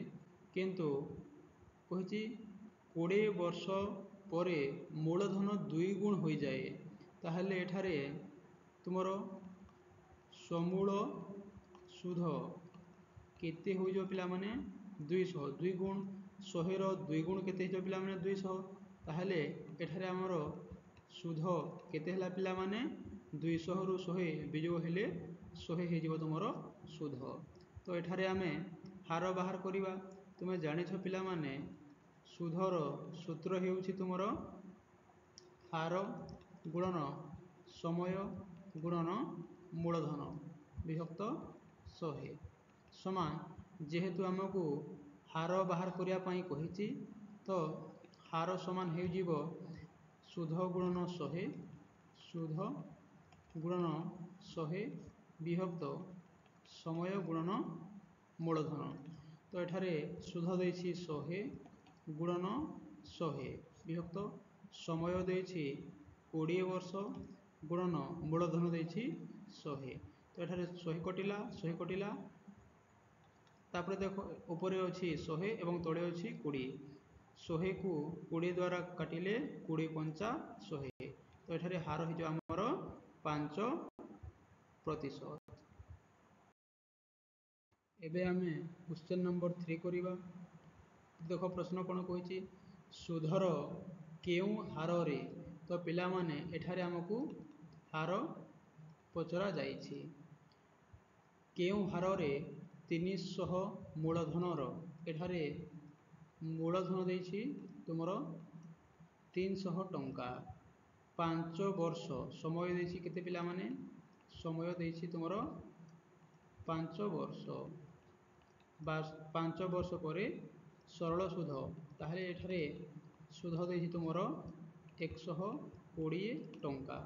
କିନ୍ତୁ କହିଛି 20 ବର୍ଷ ପରେ ମୂଳଧନ 2 ଗୁଣ ହୋଇଯାଏ। ତାହେଲେ ଏଠାରେ ତୁମର ସମୂଳ ସୁଧ କେତେ ହୋଇଯିବ ପିଲାମାନେ? 200। 2 ଗୁଣ 100ର 2 ଗୁଣ କେତେ ହୋଇଯିବ ପିଲାମାନେ? 200। ତାହେଲେ ଏଠାରେ ଆମର ସୁଧ କେତେ ହେଲା ପିଲାମାନେ? 200ରୁ 100 ବିଯୋଗ ହେଲେ 100 ହୋଇଯିବ ତୁମର ସୁଧ। ତ ଏଠାରେ ଆମେ ହାର ବାହାର କରିବା। ତୁମେ ଜାଣିଛ ପିଲାମାନେ ସୁଧର ସୂତ୍ର ହେଉଛି ତୁମର ହାର ଗୁଣନ ସମୟ ଗୁଣନ ମୂଳଧନ ବିଭକ୍ତ 100 ସମାନ। ଯେହେତୁ ଆମକୁ ହାର ବାହାର କରିବା ପାଇଁ କହିଛି, ତ ହାର ସମାନ ହୋଇଯିବ ସୁଧ ଗୁଣନ 100, ସୁଧ ଗୁଣନ 100 ବିଭକ୍ତ ସମୟ ଗୁଣନ ମୂଳଧନ। ତ ଏଠାରେ ସୁଧ ଦେଇଛି 100 ଗୁଣନ 100 ବିଭକ୍ତ ସମୟ ଦେଇଛି 20 ବର୍ଷ ଗୁଣନ ମୂଳଧନ ଦେଇଛି 100। ତ ଏଠାରେ 100 କଟିଲା, 100 କଟିଲା, ତାପରେ ଦେଖ ଉପରେ ଅଛି 100 ଏବଂ ତଳେ ଅଛି 20। 100କୁ 20 ଦ୍ୱାରା କାଟିଲେ 20 5 100। ତ ଏଠାରେ ହାର ହୋଇଯିବ ଆମର 5%। ଏବେ ଆମେ କ୍ୱେଶ୍ଚନ ନମ୍ବର 3 କରିବା। ଦେଖ ପ୍ରଶ୍ନ କ'ଣ କହିଛି, ସୁଧର କେଉଁ ହାରରେ, ତ ପିଲାମାନେ ଏଠାରେ ଆମକୁ ହାର ପଚରା ଯାଇଛି। କେଉଁ ହାରରେ 300 ମୂଳଧନର, ଏଠାରେ ମୂଳଧନ ଦେଇଛି ତୁମର 300 ଟଙ୍କା। 5 ବର୍ଷ ସମୟ ଦେଇଛି କେତେ ପିଲାମାନେ, ସମୟ ଦେଇଛି ତୁମର 5 ବର୍ଷ। 5 ବର୍ଷ ପରେ ସରଳ ସୁଧ, ତାହେଲେ ଏଠାରେ ସୁଧ ଦେଇଛି ତୁମର 120 ଟଙ୍କା।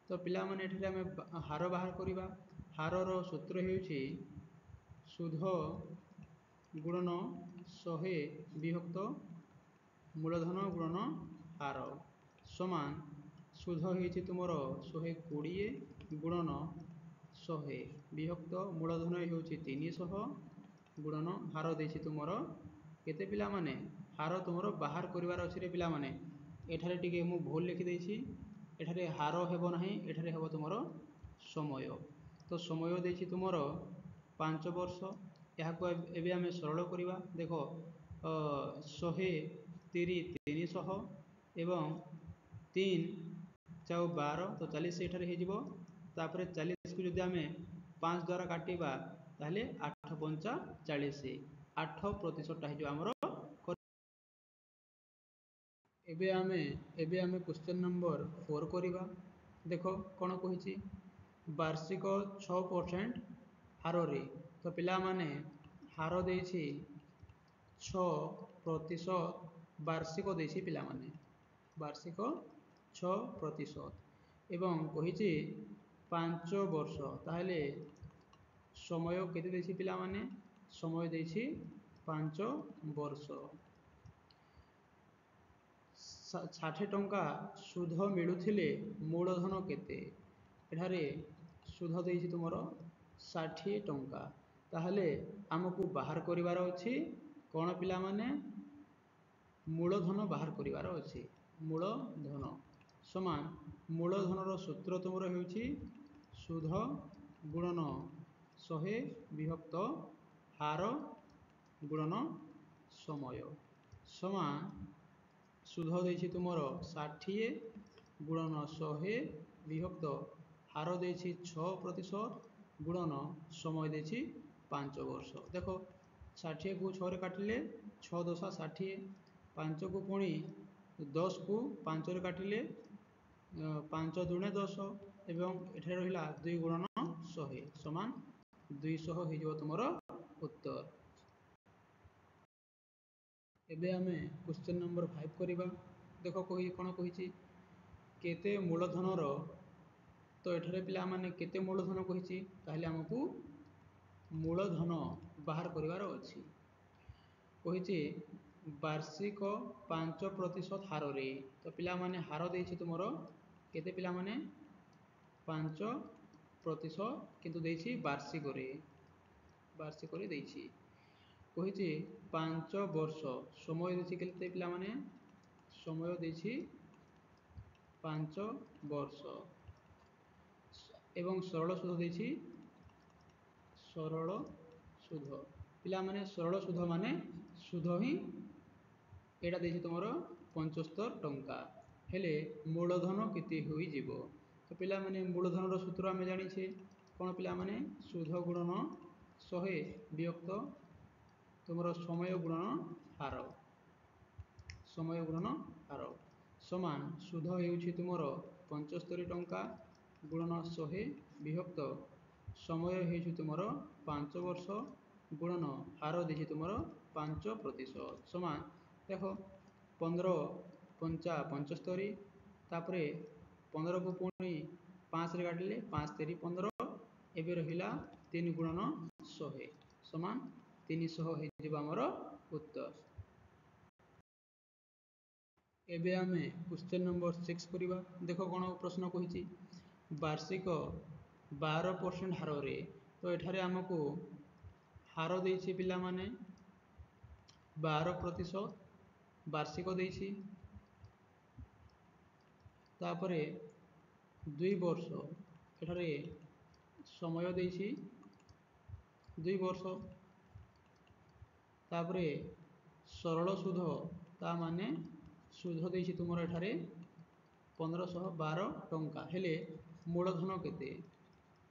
ତ ପିଲାମାନେ ଏଠାରେ ଆମେ ହାର ବାହାର କରିବା। ହାରର ସୂତ୍ର ହେଉଛି ସୁଧ ଗୁଣନ 100 ବିଭକ୍ତ ମୂଳଧନ ଗୁଣନ ହାର ସମାନ, ସୁଧ ହେଇଛି ତୁମର 120 ଗୁଣନ 100 ବିଭକ୍ତ ମୂଳଧନ ହେଉଛି 300 ଗୁଣନ ହାର ଦେଇଛି ତୁମର କେତେ ପିଲାମାନେ, ହାର ତୁମର ବାହାର କରିବାର ଅଛି ରେ ପିଲାମାନେ। ଏଠାରେ ଟିକେ ମୁଁ ଭୁଲ ଲେଖିଦେଇଛି, ଏଠାରେ ହାର ହେବ ନାହିଁ, ଏଠାରେ ହେବ ତୁମର ସମୟ। ତ ସମୟ ଦେଇଛି ତୁମର 5 ବର୍ଷ। ଏହାକୁ ଏବେ ଆମେ ସରଳ କରିବା। ଦେଖ 100 ତିରି 300 ଏବଂ 3 ଚାଉ 12, ତ 40 ଏଠାରେ ହେଇଯିବ। ତାପରେ 40କୁ ଯଦି ଆମେ 5 ଦ୍ୱାରା କାଟିବା ତାହେଲେ 8 ପଞ୍ଚା 40, 8% ହେଇଯିବ ଆମର। ଏବେ ଆମେ କ୍ୱେଶ୍ଚନ ନମ୍ବର 4 କରିବା। ଦେଖ କ'ଣ କହିଛି, ବାର୍ଷିକ 6% ହାରରେ, ତ ପିଲାମାନେ ହାର ଦେଇଛି 6%, ବାର୍ଷିକ ଦେଇଛି ପିଲାମାନେ ବାର୍ଷିକ 6% ଏବଂ କହିଛି 5 ବର୍ଷ, ତାହେଲେ ସମୟ କେତେ ଦେଇଛି ପିଲାମାନେ, ସମୟ ଦେଇଛି 5 ବର୍ଷ। 60 ଟଙ୍କା ସୁଧ ମିଳୁଥିଲେ ମୂଳଧନ କେତେ, ଏଠାରେ ସୁଧ ଦେଇଛି ତୁମର 60 ଟଙ୍କା। ତାହେଲେ ଆମକୁ ବାହାର କରିବାର ଅଛି କ'ଣ ପିଲାମାନେ, ମୂଳଧନ ବାହାର କରିବାର ଅଛି। ମୂଳଧନ ସମାନ, ମୂଳଧନର ସୂତ୍ର ତୁମର ହେଉଛି ସୁଧ ଗୁଣନ 100 ବିଭକ୍ତ ହାର ଗୁଣନ ସମୟ ସମାନ, ସୁଧ ଦେଇଛି ତୁମର 60 ଗୁଣନ 100 ବିଭକ୍ତ ହାର ଦେଇଛି 6% ଗୁଣନ ସମୟ ଦେଇଛି 5 ବର୍ଷ। ଦେଖ 60କୁ 6ରେ କାଟିଲେ 6 ଦଶା 60, 5କୁ ପୁଣି 10କୁ 5ରେ କାଟିଲେ 5 ଦୁଣେ 10 ଏବଂ ଏଠାରେ ରହିଲା 2 ଗୁଣନ 100 ସମାନ 200 ହେଇଯିବ ତୁମର ଉତ୍ତର। ଏବେ ଆମେ କ୍ୱେଶ୍ଚନ ନମ୍ବର 5 କରିବା। ଦେଖ କ'ଣ କହିଛି, କେତେ ମୂଳଧନର, ତ ଏଠାରେ ପିଲାମାନେ କେତେ ମୂଳଧନ କହିଛି, ତାହେଲେ ଆମକୁ ମୂଳଧନ ବାହାର କରିବାର ଅଛି। କହିଛି ବାର୍ଷିକ 5% ହାରରେ, ତ ପିଲାମାନେ ହାର ଦେଇଛି ତୁମର କେତେ ପିଲାମାନେ 5%, କିନ୍ତୁ ଦେଇଛି ବାର୍ଷିକରେ ଦେଇଛି। କହିଛି 5 ବର୍ଷ, ସମୟ ଦେଇଛି କେତେ ପିଲାମାନେ, ସମୟ ଦେଇଛି 5 ବର୍ଷ ଏବଂ ସରଳ ସୁଧ ଦେଇଛି ସରଳ ସୁଧ। ପିଲାମାନେ ସରଳ ସୁଧ ମାନେ ସୁଧ ହିଁ ଏଇଟା ଦେଇଛି ତୁମର 75 ଟଙ୍କା, ହେଲେ ମୂଳଧନ କେତେ ହୋଇଯିବ। ତ ପିଲାମାନେ ମୂଳଧନର ସୂତ୍ର ଆମେ ଜାଣିଛେ କ'ଣ ପିଲାମାନେ, ସୁଧ ଗୁଣନ 100 ବିଭକ୍ତ ତୁମର ସମୟ ଗୁଣନ ହାର ସମାନ, ସୁଧ ହେଉଛି ତୁମର 75 ଟଙ୍କା ଗୁଣନ 100 ବିଭକ୍ତ ସମୟ ହେଉଛି ତୁମର 5 ବର୍ଷ ଗୁଣନ ହାର ଦେଇଛି ତୁମର 5% ସମାନ। ଦେଖ 15 ପଞ୍ଚା 75, ତାପରେ 15କୁ ପୁଣି 5ରେ କାଟିଲେ 5 ତେରି 15, ଏବେ ରହିଲା 3 ଗୁଣନ 100 ସମାନ 300 ହେଇଯିବ ଆମର ଉତ୍ତର। ଏବେ ଆମେ କ୍ୱେଶ୍ଚନ ନମ୍ବର 6 କରିବା। ଦେଖ କ'ଣ ପ୍ରଶ୍ନ କହିଛି, ବାର୍ଷିକ 12% ହାରରେ, ତ ଏଠାରେ ଆମକୁ ହାର ଦେଇଛି ପିଲାମାନେ 12%, ବାର୍ଷିକ ଦେଇଛି, ତାପରେ 2 ବର୍ଷ, ଏଠାରେ ସମୟ ଦେଇଛି 2 ବର୍ଷ, ତାପରେ सरल सुध ता माने सुध देछि तुमर एठारे 1512 टंका हेले मूलधन केते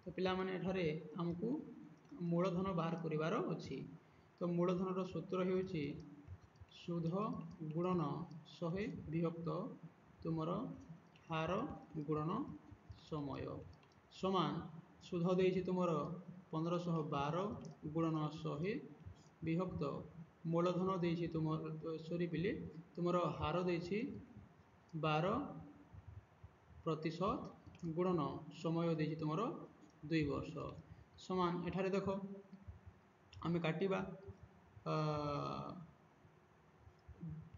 तो पिला माने एठारे हमकू मूलधन बाहर करिवार अछि तो मूलधन रो सूत्र हेउछि सुध गुणन 100 विभक्त तुमर हार गुणन समय समान सुध देछि तुमर 1512 गुणन 100 विभक्त मूलधन देछि तुमर सॉरी पिले तुमर हार देछि 12% गुणन समय देछि तुमर 2 वर्ष समान एठारे देखो आमे काटिबा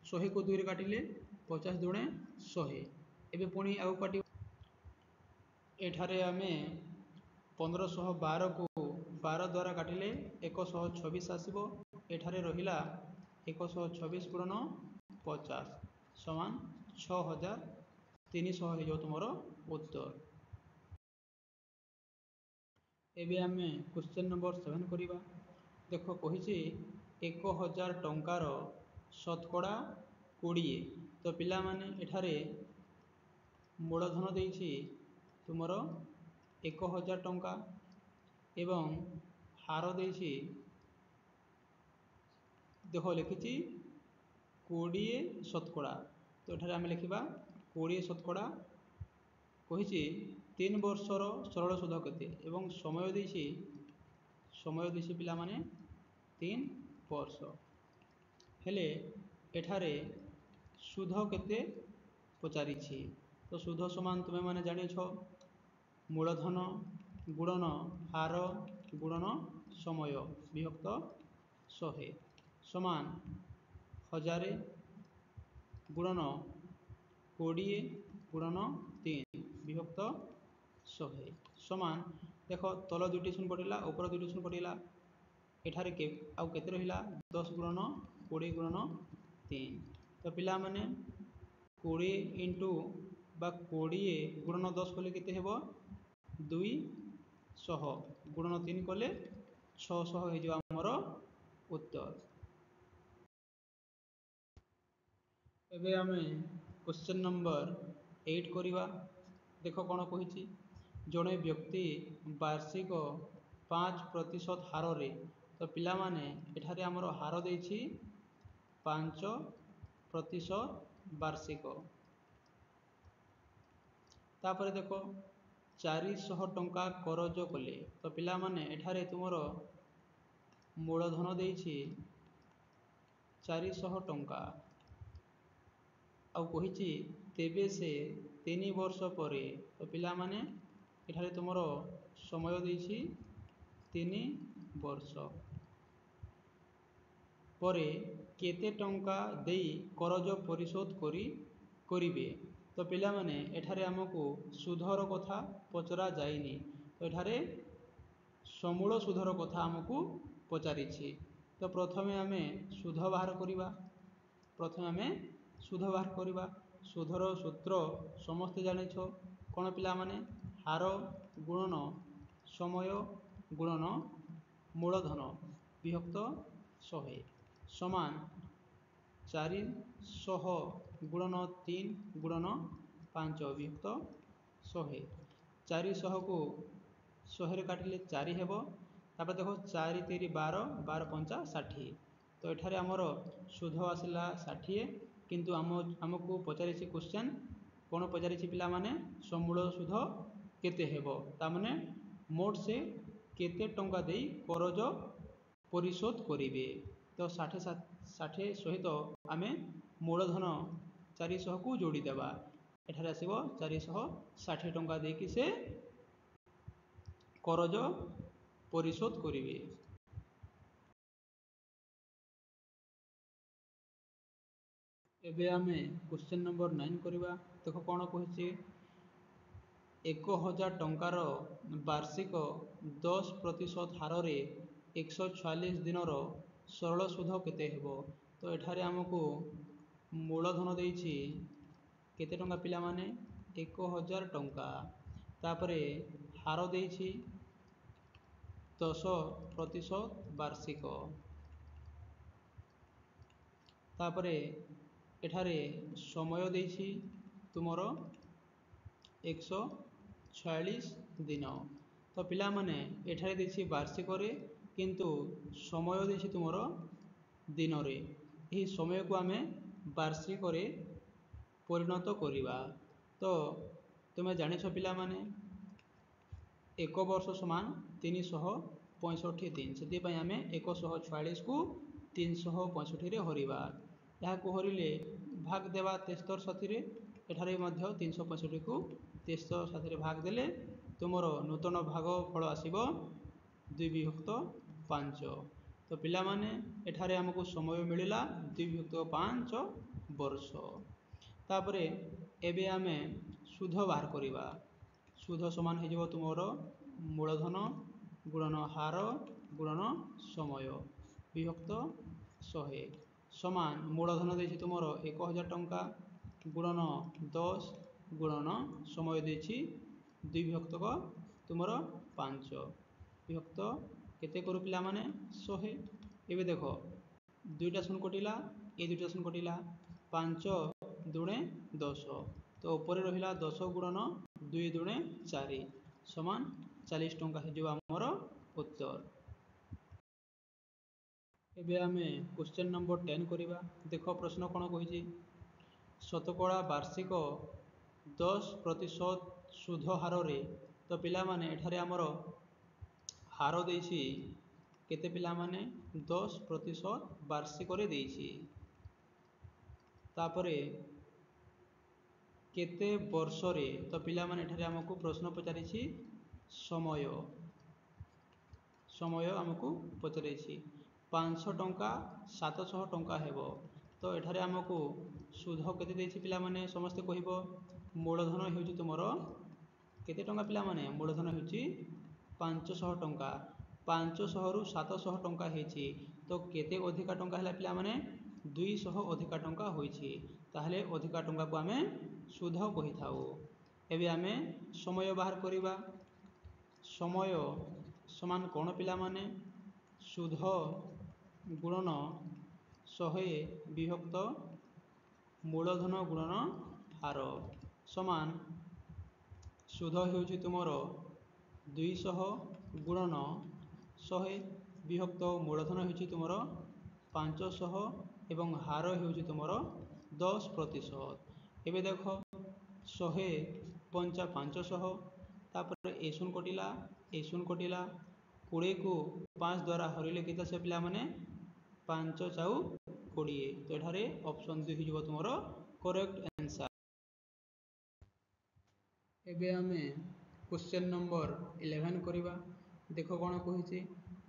100 को 2 रे काटिले 50 दुणे 100 एबे पुणी आउ काटि एठारे आमे 1512 को 12 द्वारा काटिले 126 आसीबो एठारे रहिला 126 गुणन 50 समान 6300 हे जो तुमरो उत्तर एबे आमे क्वेश्चन नंबर 7 करिबा देखो कहिछि 1000 टंकार शतकड़ा 20 तो पिला माने एठारे मूलधन देछि तुमरो 1000 टंका एवं हार देछि देखो लिखिछि 20 शतकड़ा तो एठारे आमे लिखिबा 20 शतकड़ा कहिछि 3 वर्षर सरल सुध केते एवं समय देछि पिला माने 3 वर्ष हेले एठारे सुध केते पचारिछि तो सुध समान तुमे माने जानि छ मूलधन गुणन हार गुणन समय विभक्त 100 समान 1000 गुणन 20 गुणन 3 विभक्त 100 समान देखो तल दुटी शून्य पड़िला ऊपर दुटी शून्य पड़िला एठारे के आउ केते रहिला 10 गुणन 20 गुणन 3 तो पिला माने 20 इंटू बा 20 गुणन 10 कले केते हेबो 200 गुणन 3 कले 600 हे जो हमर उत्तर एबे आमे क्वेश्चन नंबर 8 करिवा देखो कोन कहिछि जणे व्यक्ति वार्षिक 5% हार रे तो पिला माने एठारे हमर हार देछि 5% वार्षिक तापर देखो 400 टंका करज कले तो पिला माने एठारे तुमरो मूलधन देछि 400 टंका आउ कहिछि तेबे से 3 वर्ष परे तो पिला माने एठारे तुमरो समय देछि 3 वर्ष परे केते टंका देई करज परिशोध करिवे तो पिला माने एठारे हमकु सुधर कथा पचरा जाइनी तो एठारे समूल सुधर कथा हमकु पचारिछि तो प्रथमे आमे सुध बाहर करिबा सुधर सूत्र समस्त जानि छ कोन पिला माने हार गुणन समय गुणन मूलधन विभक्त 100 समान 400 गुणन 3 गुणन 5 विभक्त 100 400 को 100 रे काटिले 4 हेबो तापर देखो 4 3 12 12 5 60 तो एठारे हमर सुध आसिला 60 किंतु हमकु पचारिछि क्वेश्चन कोन पचारिछि पिला माने समूल सुध केते हेबो ता माने मोट से केते टंका देई करज परिशोध करिवे तो 60 सहित आमे मूलधन 400 को जोड़ी देबा एठारे आसीबो 460 टंका देकी से करज परिशोध करिवे एबे आमे क्वेश्चन नंबर 9 करिबा देखो कोन कहिछि 1000 टंकार वार्षिक 10% हार रे 146 दिनर सरल सुध केते हेबो तो एठारे हमकु मूलधन देछि केते टंका पिला माने 1000 टंका तापरे हार देछि 10% वार्षिक तापरे एठारे समय देछि तुमर 146 दिन। तो पिला माने एठारे देछि वार्षिक रे किंतु समय देछि तुमर दिन रे। यही समय को आमे वार्षिक रे परिणत करिबा। तो तुमे जानिछ पिला माने एक वर्ष समान 365 दिन। से आम 146 को 365 रे हरिबा। यहाँ को हरिले भाग देवा 73 साथी एठारे 365 को 73 साथी भाग देले तुमर नूतन भाग फल आसीबो 2/5। तो पिला माने एठारे हमको समय मिलिला 2/5 वर्ष। तापरे एबे आमे सुध बाहर करिबा। सुध समान हो तुमर मूलधन गुणन हार गुणन समय विभक्त 100 समान मूलधन देछि तुमर 1000 टंका गुणन 10 गुणन समय देछि 2 तुमर 5 विभक्त केते करू पिला माने 100। एबे देखो दुईटा शून्य कटिला ए दुईटा शून्य कटिला 5 दुणे 10। तो ऊपर रहिला 10 गुणन 2 दुणे 4 समान 40 टंका हो आमर उत्तर। एबे आमे क्वेश्चन नंबर 10 करिबा। देखो प्रश्न कोन कहिछि शतकड़ा वार्षिक 10% सुध हार रे। तो पिला माने एठारे आमर हार देछि केते पिला माने 10% वार्षिक रे देछि। तापरे केते वर्ष रे। तो पिला माने एठारे हमको प्रश्न पचारिछि समय समय हमको पचारिछि 500 टंका 700 टंका हेबो। तो एठारे हमको सुध केते देछि पिला माने समस्त कहिबो मूलधन हेउछि तुमर केते टंका पिला माने मूलधन हेउछि 500 टंका 500 रु 700 टंका हेछि। तो केते अधिका टंका हला पिला माने 200 अधिका टंका होइछि। ताहले अधिका टंका को आमे सुध कहि थाउ। एबे आमे समय बाहर करिबा। समय समान कोन पिला माने सुध गुणन 100 विभक्त मूलधन गुणन हार समान सुध हेउछि तुमर 200 गुणन 100 विभक्त मूलधन हेउछि तुमर 500 एवं हार हेउछि तुमर 10%। एबे देखो 100 पंचा 500 तापर ए शून्य कटिला ए शून्य कटिला 20 को 5 द्वारा हरिले केते से पिला माने 5 चाउ 20। तो एठारे ऑप्शन 2 हिजो तुमरो करेक्ट आंसर। एबे आमे क्वेश्चन नंबर 11 करिबा। देखो कोन कहिछि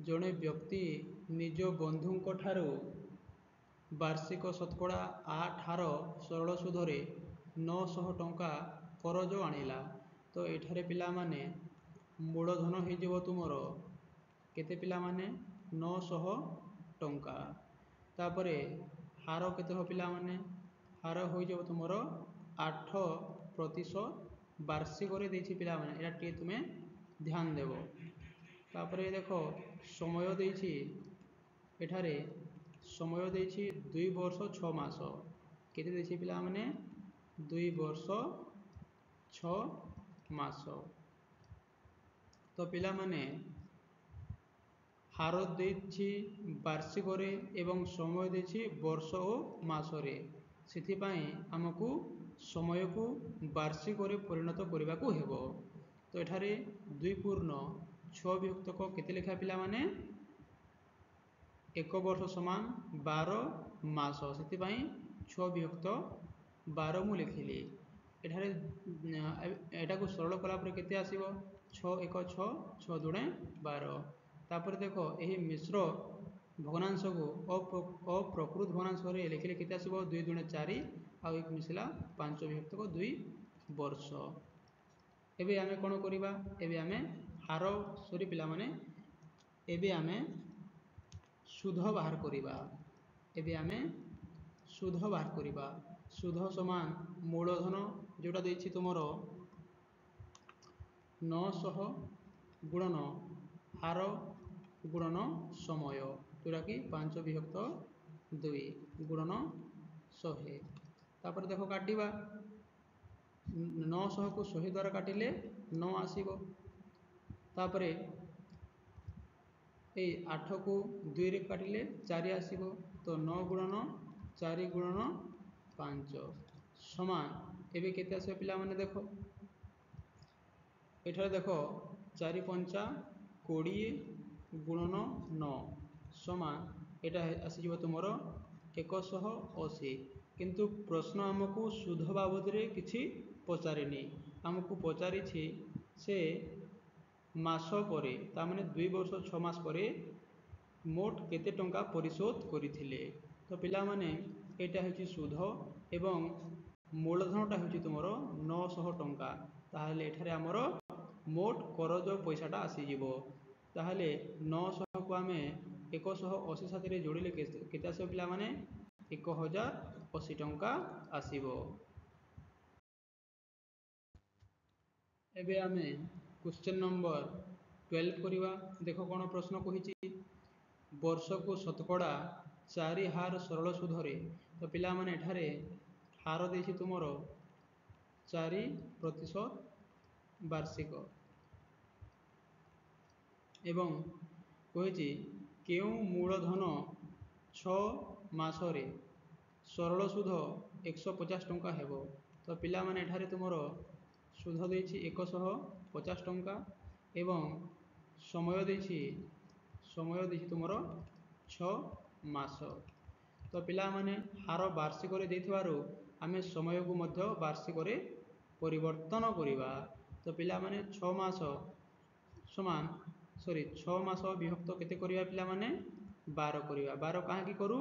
जणे व्यक्ति निज बंधुक ठारू वार्षिक शतकड़ा 8 हार सरल सुध रे 900 टंका करज आनिला। तो एठारे पिला माने मूलधन हो तुमरो केते पिला माने 900 टंका। तापरे हार केते हो पिला माने हार हो जो तुमरो 8% वार्षिक रे देछि पिला माने एटा टी तुमे ध्यान देबो। तापरे देखो समय देछि एठारे समय देछि 2 वर्ष 6 मास केते देछि पिला माने 2 वर्ष 6 मास। तो पिला माने हार देछि वार्षिक रे एवं समय देछि वर्ष और मास रे। सेथि पई हमकु समय को वार्षिक रे परिणत करिबा को हेबो। तो एठारे 2 पूर्ण 6 विभक्त को केते लेखा पिला माने 1 वर्ष समान 12 मास सेथि पई 6 विभक्त 12 मु लिखिली। एठारे एटा को सरल कला पर केते आसीबो 6 1 6 6 दुणे 12। तापर देखो यही मिश्र भग्नांश को अप्रकृत भग्नांश रे लिखिले केते आसीबो 2 दुणे 4 आ 1 मिसिला 5 विभक्त को 2 वर्ष। एबे आमे कोन करिबा एबे आमे हार सरी पिला माने एबे आमे सुध बाहर करिबा। एबे आमे सुध बाहर करिबा। सुध समान मूलधन जोटा देछि तुमरो 900 गुणन हार गुणन समय जोटा कि 5 विभक्त 2 गुणन 100 तापर देख काटिबा 900 को 100 द्वारा काटिले 9 आसीबो तापरे ए 8 को 2 रे काटिले 4 आसीबो तो 9 गुणन 4 गुणन 5 समान एबे केते आसे पिला माने देखो एठारे देखो 4 पंचा 20 गुणन 9 समान एटा आसीजिवो तुमरो 180 किंतु प्रश्न हमको सुध बाबद रे किछि पचारिनी हमको पचारि छि से मास परे ता माने 2 वर्ष 6 मास परे मोट केते टंका परिशोध करिथिले तो पिला माने एटा होछि सुध एवं मूलधनटा होछि तुमरो 900 टंका ताहले एठारे हमरो मोट करज पैसाटा आसीजिवो ताहले 900 को आमे 180 साथी जोड़िले केते आसे पिला माने 1080 टंका आसीबो एबे आमे क्वेश्चन नंबर 12 करिवा देखो कोन प्रश्न कहिछि वर्ष को शतकड़ा 4 हार सरल सुधरे तो पिला माने एठारे हार देछि तुमरो 4% वार्षिक एवं कहिछि केउ मूलधन 6 मासरे सरल सुध 150 टंका हेबो तो पिला माने एठारे तुमरो सुध देछि 150 टंका एवं समय देछि तुमरो 6 मास तो पिला माने हार वार्षिक रे देथिबारो आमे समय को मध्य वार्षिक रे परिवर्तन करिबा तो पिला माने 6 मास समान 6 मास विभक्त केते करिबा पिला माने 12 करिबा 12 काहे की करू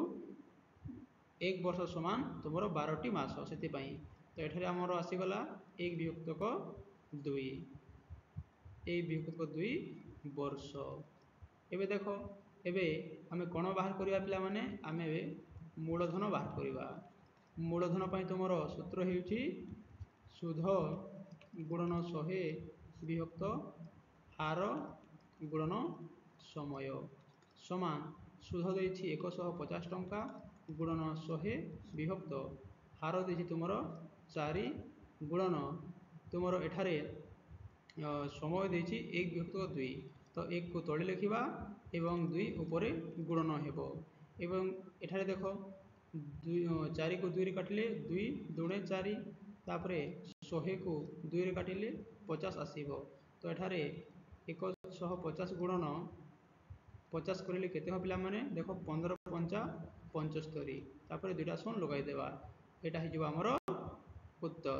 एक वर्ष समान तुमरो 12 टी मास सेति पई तो एठारे हमर आसी गला 1 विभक्त को 2 1 विभक्त को 2 वर्ष एबे देखो एबे हमें कोन बाहर करिया पिला माने आमे मूलधन बाहर करिबा मूलधन पई तुमरो सूत्र हेउची सुध गुणन 100 विभक्त हार गुणन समय समान सुध देछि 150 टंका गुणन 100 विभक्त हार देछि तुमरो 4 गुणन तुमरो एठारे समय देछि 1 विभक्त 2 तो 1 को तळे लिखिबा एवं 2 ऊपर गुणन हेबो एवं एठारे देखो 4 को 2 रे काटिले 2 दुणे 4 तापरे 100 को 2 रे काटिले 50 आसीबो तो एठारे 150 गुणन 50 करिले केते हो पिला माने देखो 15 पंचा 75 तापरे दुटा शून्य लगाई देबा एटा हि जिवो हमरो उत्तर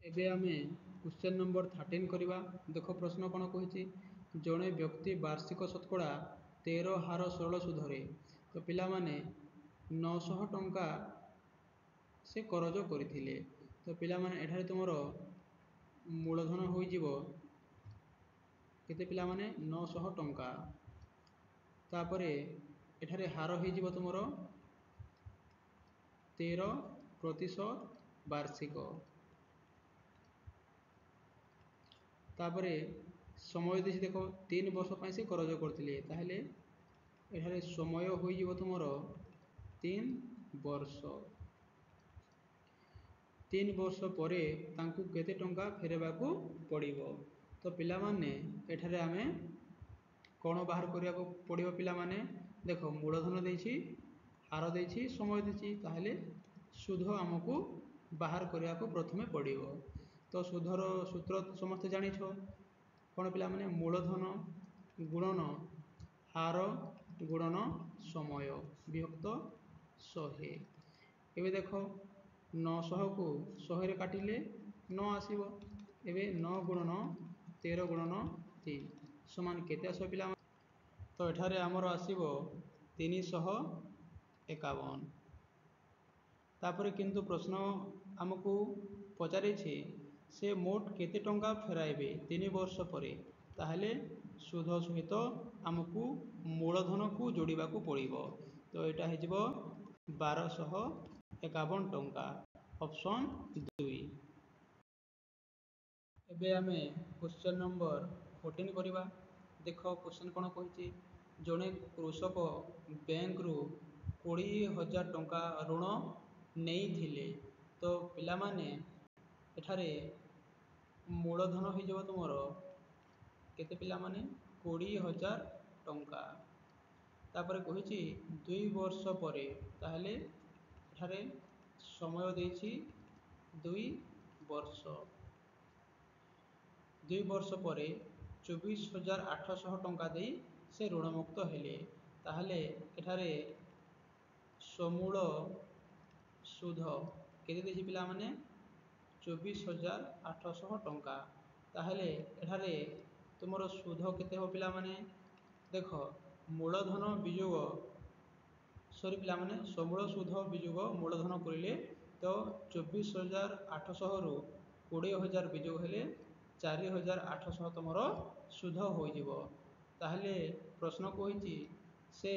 एबे आमे क्वेश्चन नंबर 13 करिबा देखो प्रश्न कोन कहिछि जणे व्यक्ति वार्षिक शतकड़ा 13 हार सरल सुधरे तो पिला माने 900 टंका से करज करिथिले तो पिला माने एठारे तुमरो मूलधन होई जिवो केते पिला माने 900 टंका तापरे एठारे हार होई जिवो तुमरो 13% वार्षिक तापरे समय देछि देखो 3 वर्ष पई से करज करथिले ताहले एठारे समय होई जिवो तुमरो 3 वर्ष 3 वर्ष परे तांकु केते टंका फेरेबा को पड़िबो तो पिला माने एठारे आमे कोन बाहर करिया को पड़िबो पिला माने देखो मूलधन देछि हार देछि समय देछि ताहले सुध हमकु बाहर करिया को प्रथमे पड़िबो तो सुधर सूत्र समस्त जानि छो कोन पिला माने मूलधन गुणन हार गुणन समय विभक्त 100 एबे देखो 900 को 100 रे काटिले 9 आसीबो एबे 9 गुणन 13 गुणन 3 समान केते आसो पिला तो एठारे हमर आसीबो 351 तापरे किंतु प्रश्न हमकु पचारे छी से मोट केते टंका फेराइबे 3 वर्ष परे ताहले सुध सहित हमकु मूलधन को जोड़िबा को पड़िबो तो एटा हे जिवो 1251 टंका ऑप्शन 2 एबे आमे क्वेश्चन नंबर 14 करिबा देखो क्वेश्चन कोन कहिछि ଜଣେ କୃଷକ ବ୍ୟାଙ୍କରୁ 20,000 ଟଙ୍କା ଋଣ ନେଇଥିଲେ। ତ ପିଲାମାନେ ଏଠାରେ ମୂଳଧନ ହେଇଯିବ ତୁମର କେତେ ପିଲାମାନେ 20,000 ଟଙ୍କା। ତାପରେ କହିଛି 2 ବର୍ଷ ପରେ, ତାହେଲେ ଏଠାରେ ସମୟ ଦେଇଛି 2 ବର୍ଷ। 2 ବର୍ଷ ପରେ 24,800 ଟଙ୍କା ଦେଇ ସେ ଋଣମୁକ୍ତ ହେଲେ। ତାହେଲେ ଏଠାରେ ସମୂଳ ସୁଧ କେତେ ଦେଇଛି ପିଲାମାନେ 24,800 ଟଙ୍କା। ତାହେଲେ ଏଠାରେ ତୁମର ସୁଧ କେତେ ହେବ ପିଲାମାନେ? ଦେଖ ମୂଳଧନ ବିଯୋଗ ପିଲାମାନେ ସମୂଳ ସୁଧ ବିଯୋଗ ମୂଳଧନ କରିଲେ ତ 24,800ରୁ 20,000 ବିଯୋଗ ହେଲେ 4,800 ତୁମର ସୁଧ ହୋଇଯିବ। ତାହେଲେ ପ୍ରଶ୍ନ କହିଛି ସେ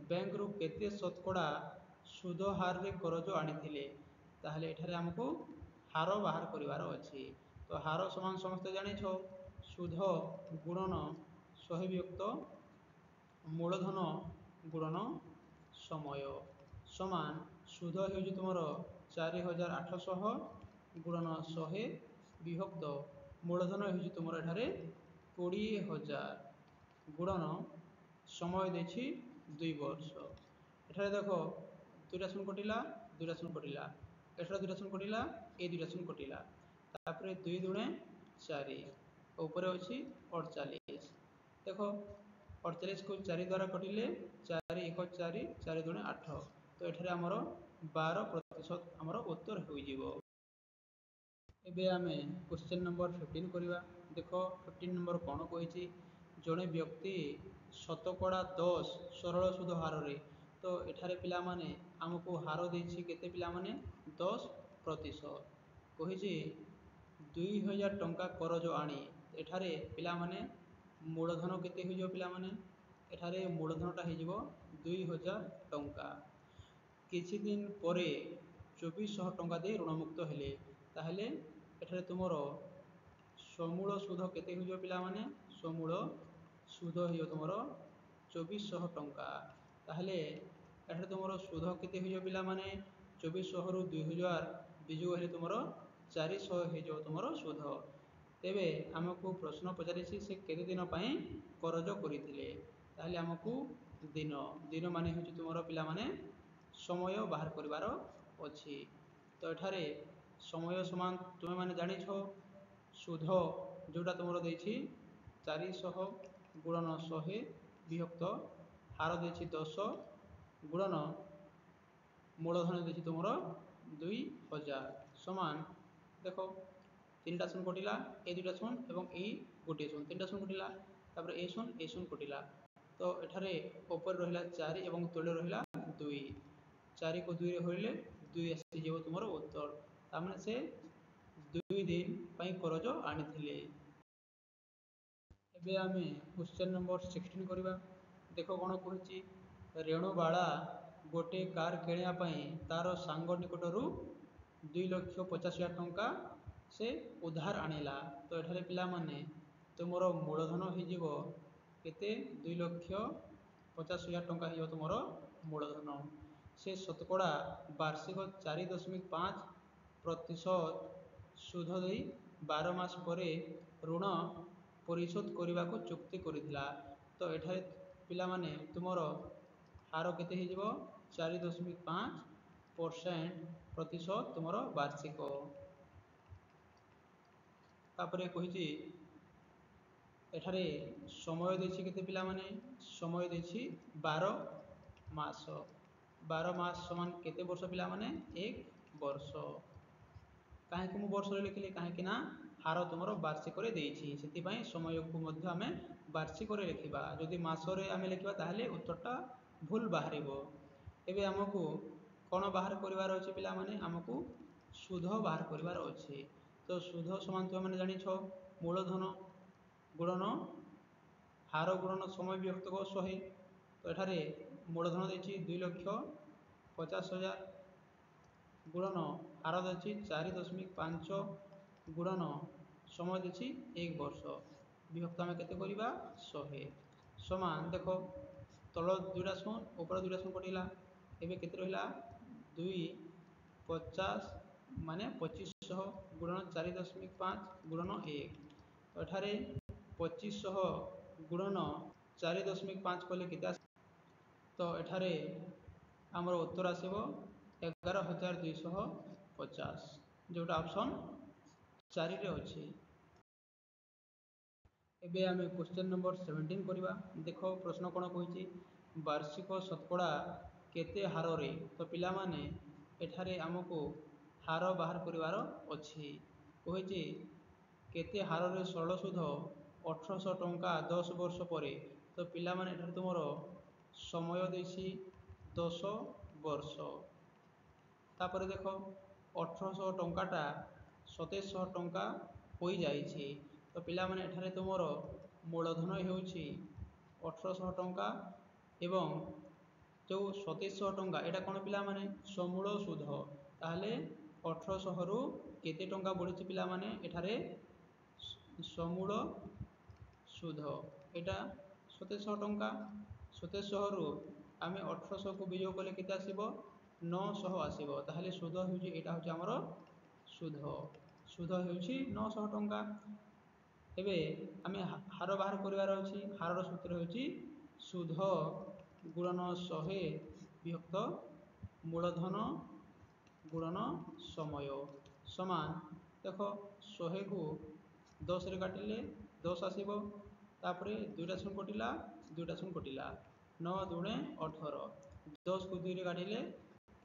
ବ୍ୟାଙ୍କରୁ କେତେ ଶତକଡ଼ା ସୁଧ ହାରରେ କରଜ ଆଣିଥିଲେ। ତାହେଲେ ଏଠାରେ ଆମକୁ ହାର ବାହାର କରିବାର ଅଛି। ତ ହାର ସମାନ ସମସ୍ତେ ଜାଣିଛ, ସୁଧ ଗୁଣନ 100 ବିଭକ୍ତ ମୂଳଧନ ଗୁଣନ ସମୟ ସମାନ ସୁଧ ହେଉଛି ତୁମର 4,800 ଗୁଣନ 100 ବିଭକ୍ତ ମୂଳଧନ ହେଉଛି ତୁମର ଏଠାରେ 20,000 ଗୁଣନ ସମୟ ଦେଇଛି 2 ବର୍ଷ। ଏଠାରେ ଦେଖ 2ଟା ଶୂନ କଟିଲା, 2ଟା ଶୂନ କଟିଲା, ଏଠାରେ 2ଟା ଶୂନ କଟିଲା, ଏ 2ଟା ଶୂନ କଟିଲା। ତାପରେ 2 ଦୁଣେ 4, ଉପରେ ଅଛି 48। ଦେଖ 48କୁ 4 ଦ୍ୱାରା କଟିଲେ 4 1 4, 4 ଦୁଣେ 8। ତ ଏଠାରେ ଆମର 12% ଆମର ଉତ୍ତର ହୋଇଯିବ। ଏବେ ଆମେ କ୍ୱେଶ୍ଚନ ନମ୍ବର 15 କରିବା। ଦେଖ 15 ନମ୍ବର କ'ଣ କହିଛି? ଜଣେ ବ୍ୟକ୍ତି ଶତକଡ଼ା 10 ସରଳ ସୁଧ ହାରରେ, ତ ଏଠାରେ ପିଲାମାନେ ଆମକୁ ହାର ଦେଇଛି କେତେ ପିଲାମାନେ 10%। କହିଛି 2,000 ଟଙ୍କା କରଜ ଆଣି, ଏଠାରେ ପିଲାମାନେ ମୂଳଧନ କେତେ ହୋଇଯିବ ପିଲାମାନେ? ଏଠାରେ ମୂଳଧନଟା ହେଇଯିବ 2,000 ଟଙ୍କା। କିଛି ଦିନ ପରେ 2,400 ଟଙ୍କା ଦେଇ ଋଣମୁକ୍ତ ହେଲେ। ତାହେଲେ ଏଠାରେ ତୁମର ସମୂଳ ସୁଧ କେତେ ହୋଇଯିବ ପିଲାମାନେ? ସମୂଳ ସୁଧ ହେଇଯିବ ତୁମର 2,400 ଟଙ୍କା। ତାହେଲେ ଏଠାରେ ତୁମର ସୁଧ କେତେ ହୋଇଯିବ ପିଲାମାନେ? 2,400ରୁ 2,000 ବିଯୋଗ ହେଲେ ତୁମର 400 ହେଇଯିବ ତୁମର ସୁଧ। ତେବେ ଆମକୁ ପ୍ରଶ୍ନ ପଚାରିଛି ସେ କେତେ ଦିନ ପାଇଁ କରଜ କରିଥିଲେ। ତାହେଲେ ଆମକୁ ଦିନ ମାନେ ହେଉଛି ତୁମର ପିଲାମାନେ ସମୟ ବାହାର କରିବାର ଅଛି। ତ ଏଠାରେ ସମୟ ସମାନ ତୁମେମାନେ ଜାଣିଛ, ସୁଧ ଯେଉଁଟା ତୁମର ଦେଇଛି 400 ଗୁଣନ 100 ବିଭକ୍ତ ହାର ଦେଇଛି 10 ଗୁଣନ ମୂଳଧନ ଦେଇଛି ତୁମର 2,000 ସମାନ। ଦେଖ 3ଟା ଶୂନ କଟିଲା, ଏ 2ଟା ଶୂନ ଏବଂ ଏଇ ଗୋଟିଏ ଶୂନ, 3ଟା ଶୂନ କଟିଲା, ତାପରେ ଏ ଶୂନ କଟିଲା। ତ ଏଠାରେ ଉପରେ ରହିଲା 4 ଏବଂ ତଳେ ରହିଲା 2, 4କୁ 2ରେ ହରିଲେ 2 ଆସିଯିବ ତୁମର ଉତ୍ତର। ତାମାନେ ସେ 2 ଦିନ ପାଇଁ କରଜ ଆଣିଥିଲେ। ଏବେ ଆମେ କ୍ୱେଶ୍ଚନ ନମ୍ବର 16 କରିବା। ଦେଖ କ'ଣ କହିଛି? ରେଣୁବାଳା ଗୋଟେ କାର୍ କିଣିବା ପାଇଁ ତାର ସାଙ୍ଗ ନିକଟରୁ 2,50,000 ଟଙ୍କା ସେ ଉଧାର ଆଣିଲା। ତ ଏଠାରେ ପିଲାମାନେ ତୁମର ମୂଳଧନ ହେଇଯିବ କେତେ? 2,50,000 ଟଙ୍କା ହେଇଯିବ ତୁମର ମୂଳଧନ। ସେ ଶତକଡ଼ା ବାର୍ଷିକ 4.5% ସୁଧ ଦେଇ 12 ମାସ ପରେ ଋଣ ପରିଶୋଧ କରିବାକୁ ଚୁକ୍ତି କରିଥିଲା। ତ ଏଠାରେ ପିଲାମାନେ ତୁମର ହାର କେତେ ହେଇଯିବ? 4.5% ପ୍ରତିଶତ ତୁମର ବାର୍ଷିକ। ତାପରେ କହିଛି ଏଠାରେ ସମୟ ଦେଇଛି କେତେ ପିଲାମାନେ? ସମୟ ଦେଇଛି 12 ମାସ। 12 ମାସ ସମାନ କେତେ ବର୍ଷ ପିଲାମାନେ? 1 ବର୍ଷ। କାହିଁକି ମୁଁ ବର୍ଷରେ ଲେଖିଲି? କାହିଁକି ନା ହାର ତୁମର ବାର୍ଷିକରେ ଦେଇଛି, ସେଥିପାଇଁ ସମୟକୁ ମଧ୍ୟ ଆମେ ବାର୍ଷିକରେ ଲେଖିବା। ଯଦି ମାସରେ ଆମେ ଲେଖିବା ତାହେଲେ ଉତ୍ତରଟା ଭୁଲ ବାହାରିବ। ଏବେ ଆମକୁ କ'ଣ ବାହାର କରିବାର ଅଛି ପିଲାମାନେ? ଆମକୁ ସୁଧ ବାହାର କରିବାର ଅଛି। ତ ସୁଧ ସମାନ ତୁମେମାନେ ଜାଣିଛ, ମୂଳଧନ ଗୁଣନ ହାର ଗୁଣନ ସମୟ ବିଭକ୍ତ 100। ତ ଏଠାରେ ମୂଳଧନ ଦେଇଛି 2,50,000 ଗୁଣନ ହାର ଦେଇଛି 4.5 ଗୁଣନ ସମୟ ଦେଇଛି 1 ବର୍ଷ ବିଭକ୍ତ ଆମେ କେତେ କରିବା? 100 ସମାନ। ଦେଖ तल दुईटा शून ऊपर दुईटा शून कटिला एबे केते रहिला 250 माने 2500 गुणन 4.5 गुणन 1 तो एठारे 2500 गुणन 4.5 कले केते तो एठारे आमर उत्तर आसीबो 11250 जोटा ऑप्शन 4 रे अछि। एबे आमे क्वेश्चन नंबर 17 करिबा देखो प्रश्न कोन कहिछि वार्षिक शतकड़ा केते हार रे तो पिला माने एठारे हमको हार बाहर करिवार अछि कहिछि केते हार रे सरल सुध 1800 टंका 10 वर्ष परे तो पिला माने एठारे तुमरो समय देछि 10 वर्ष तापर देखो 1800 टंकाटा 2700 टंका होई जाइछि तो पिला माने एठारे तुमरो मूलधन हेउछि 1800 टंका एवं जो 2700 टंका एटा कोन पिला माने समूल सुध ताहले 1800 रु केते टंका बढिछि पिला माने एठारे समूल सुध एटा 2700 टंका 2700 रु आमे 1800 को वियोग कले केते आसीबो 900 आसीबो ताहले सुध हेउछि एटा होछि हमरो सुध सुध हेउछि 900 टंका एबे आमे हार बाहर करिवार अछि हारर सूत्र हेउछि सुध गुणन 100 विभक्त मूलधन गुणन समय समान देखो 100 को 10 रे काटिले 10 आसीबो तापरे दुईटा शून्य कटिला 9 दुणे 18 10 को 2 रे काटिले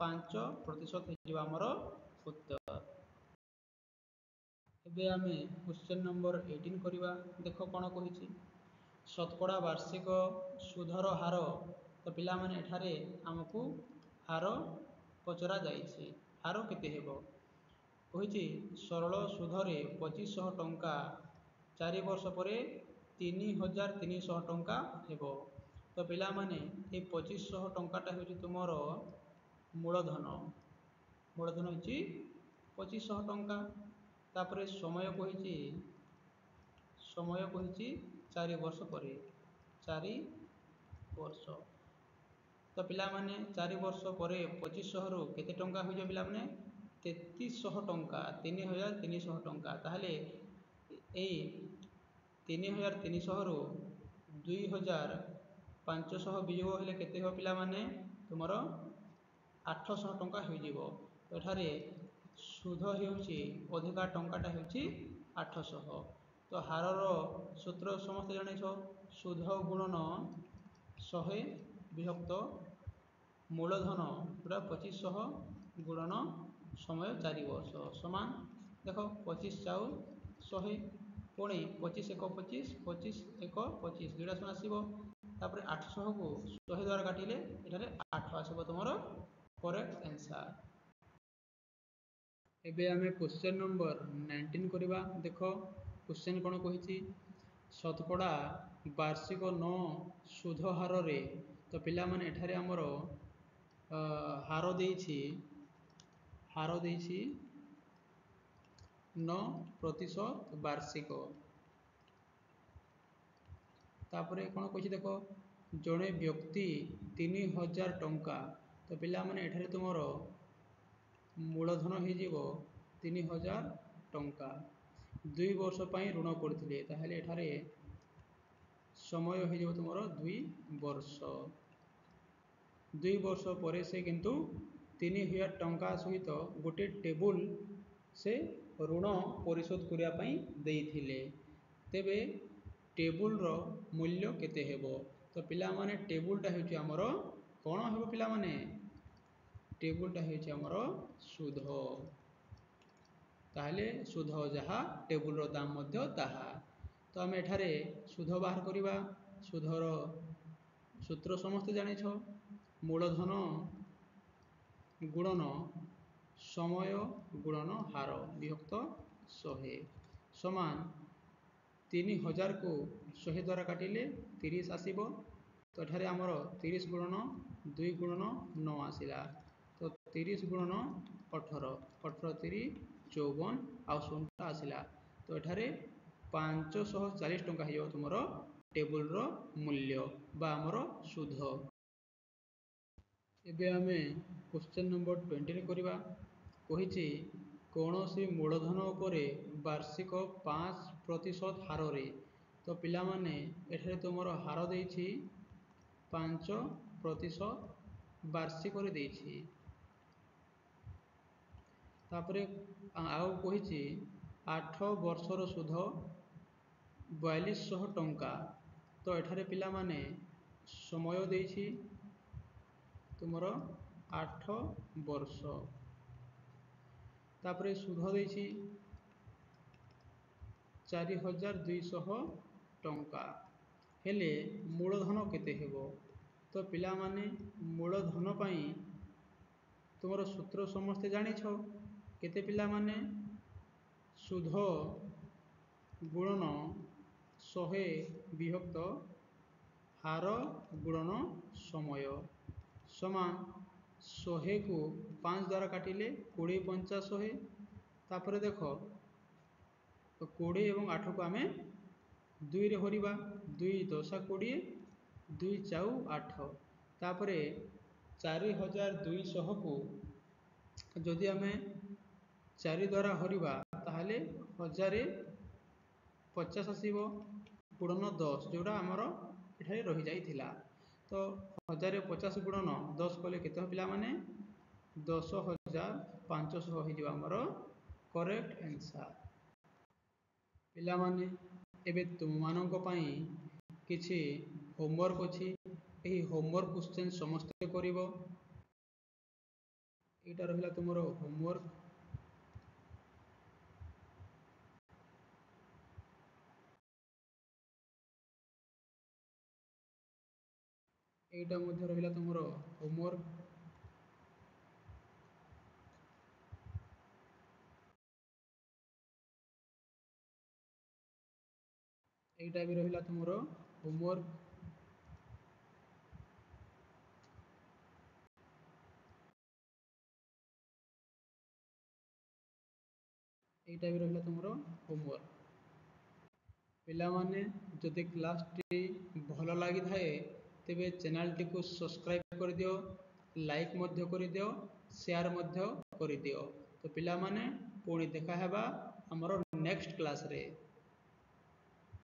5% हेजिबा हमर उत्तर। एबे आमे क्वेश्चन नंबर 18 करिबा देखो कोन कहिछि शतकड़ा वार्षिक सुधर हार तो पिला माने एठारे हमकु हार पचरा जाइछि हार केते हेबो कहिछि सरल सुधरे 2500 टंका 4 वर्ष परे 3300 टंका हेबो तो पिला माने ए 2500 टंकाटा हेछि तुमरो मूलधन हेछि 2500 टंका तापरे समय कहिछि 4 वर्ष परे 4 वर्ष तो पिला माने 4 वर्ष परे 2500 रु केते टंका होइजो पिला माने 3300 टंका 3300 टंका ताहले ए 3300 रु 2500 वियोग हेले केते हो पिला माने तुमरो 800 टंका होइजिवो एठारे सुध हेउछि अधिका टंकाटा हेउछि 800 तो हारर सूत्र समस्त जानिछो सुध गुणन 100 विभक्त मूलधन पूरा 2500 गुणन समय 4 वर्ष समान देखो 25 चाउल 100 पुणी 25 1 25 25 1 25 दुईटा शून्य आसीबो तापर 800 को 100 द्वारा काटिले एठारे 8 आसीबो तुमरो करेक्ट आंसर। एबे आमे क्वेश्चन नंबर 19 करिबा देखो क्वेश्चन कोन कहिछि शतकड़ा वार्षिक 9 सुध हार रे तो पिला माने एठारे हमरो हार देछि 9% वार्षिक तापरे कोन कहिछि देखो जणे व्यक्ति 3000 टंका तो पिला माने एठारे तुमरो मूलधन हेजिवो 3000 टंका 2 वर्ष पई ऋण करथिले ताहले एठारे समय हेजिवो तुमरो 2 वर्ष 2 वर्ष परे से किंतु 3000 टंका सहित गोटे टेबुल से ऋण परिशोध करिया पई देइथिले तेबे टेबुल रो मूल्य केते हेबो तो पिला माने टेबुलटा हेछि हमरो कोन हेबो पिला माने टेबुलटा हेछि हमरो सुध ताहले सुध जहा टेबुल रो दाम मध्य ताहा तो हम एठारे सुध बाहर करिबा सुधर सूत्र समस्त जानिछो मूलधन गुणन समय गुणन हार विभक्त 100 समान 3000 को 100 द्वारा काटिले 30 आसीबो तो एठारे हमरो 30 गुणन 2 गुणन 9 आसिला तो 30 गुणन 18 18 3 54 आ 0 आसिला तो एठारे 540 टंका हेयो तुमरो टेबुल मूल्य बा आमर सुध। एबे आमे क्वेश्चन नंबर 20 करवा कही कौन सी मूलधन उपरे वार्षिक 5% हार रे। तो पिला माने एठारे तुमर हार देछि 5% वार्षिक रे देछि। तापरे आउ कही 8 वर्षर सुध 4200 टंका। तो एठारे पिला माने समय देछि तुमर 8 वर्ष। तापरे सुध देछि 4200 टंका। हेले मूलधन केते हेबो। तो पिला माने मूलधन पाई तुमर सूत्र समस्ते जानिछ केते पिला माने सुध गुणन 100 विभक्त हार गुणन समय समान 100 को 5 द्वारा काटिले 20 पंचा 100। तापरे देखो तो 20 एवं 8 को आमे 2 रे हरिबा 2 10 20 2 4 8। तापरे 4200 को जदि आमे 4 द्वारा हरिबा ताहले 1050 आसीबो गुणन 10 जोड़ा आमर एठारे रही जाइथिला। तो 1050 गुणन 10 कले केते पिला माने 10500 हो जिवा आमर करेक्ट आंसर। पिला माने एबे तुम मानक पई किछि होमवर्क अछि। एही होमवर्क क्वेश्चन समस्त करिवो। एटा रहिला तुमरो होमवर्क। एटा मध्ये रहिला तुमरो होमवर्क। एटा भी रहिला तुमरो होमवर्क। एटा भी रहिला तुमरो होमवर्क। पिला माने जदि क्लास टी भलो लागि थाए तेबे चैनल टी को सब्सक्राइब कर दियो, लाइक मध्य कर दियो, शेयर मध्य कर दियो। तो पिला माने पुणी देखा हेबा हमरो नेक्स्ट क्लास रे।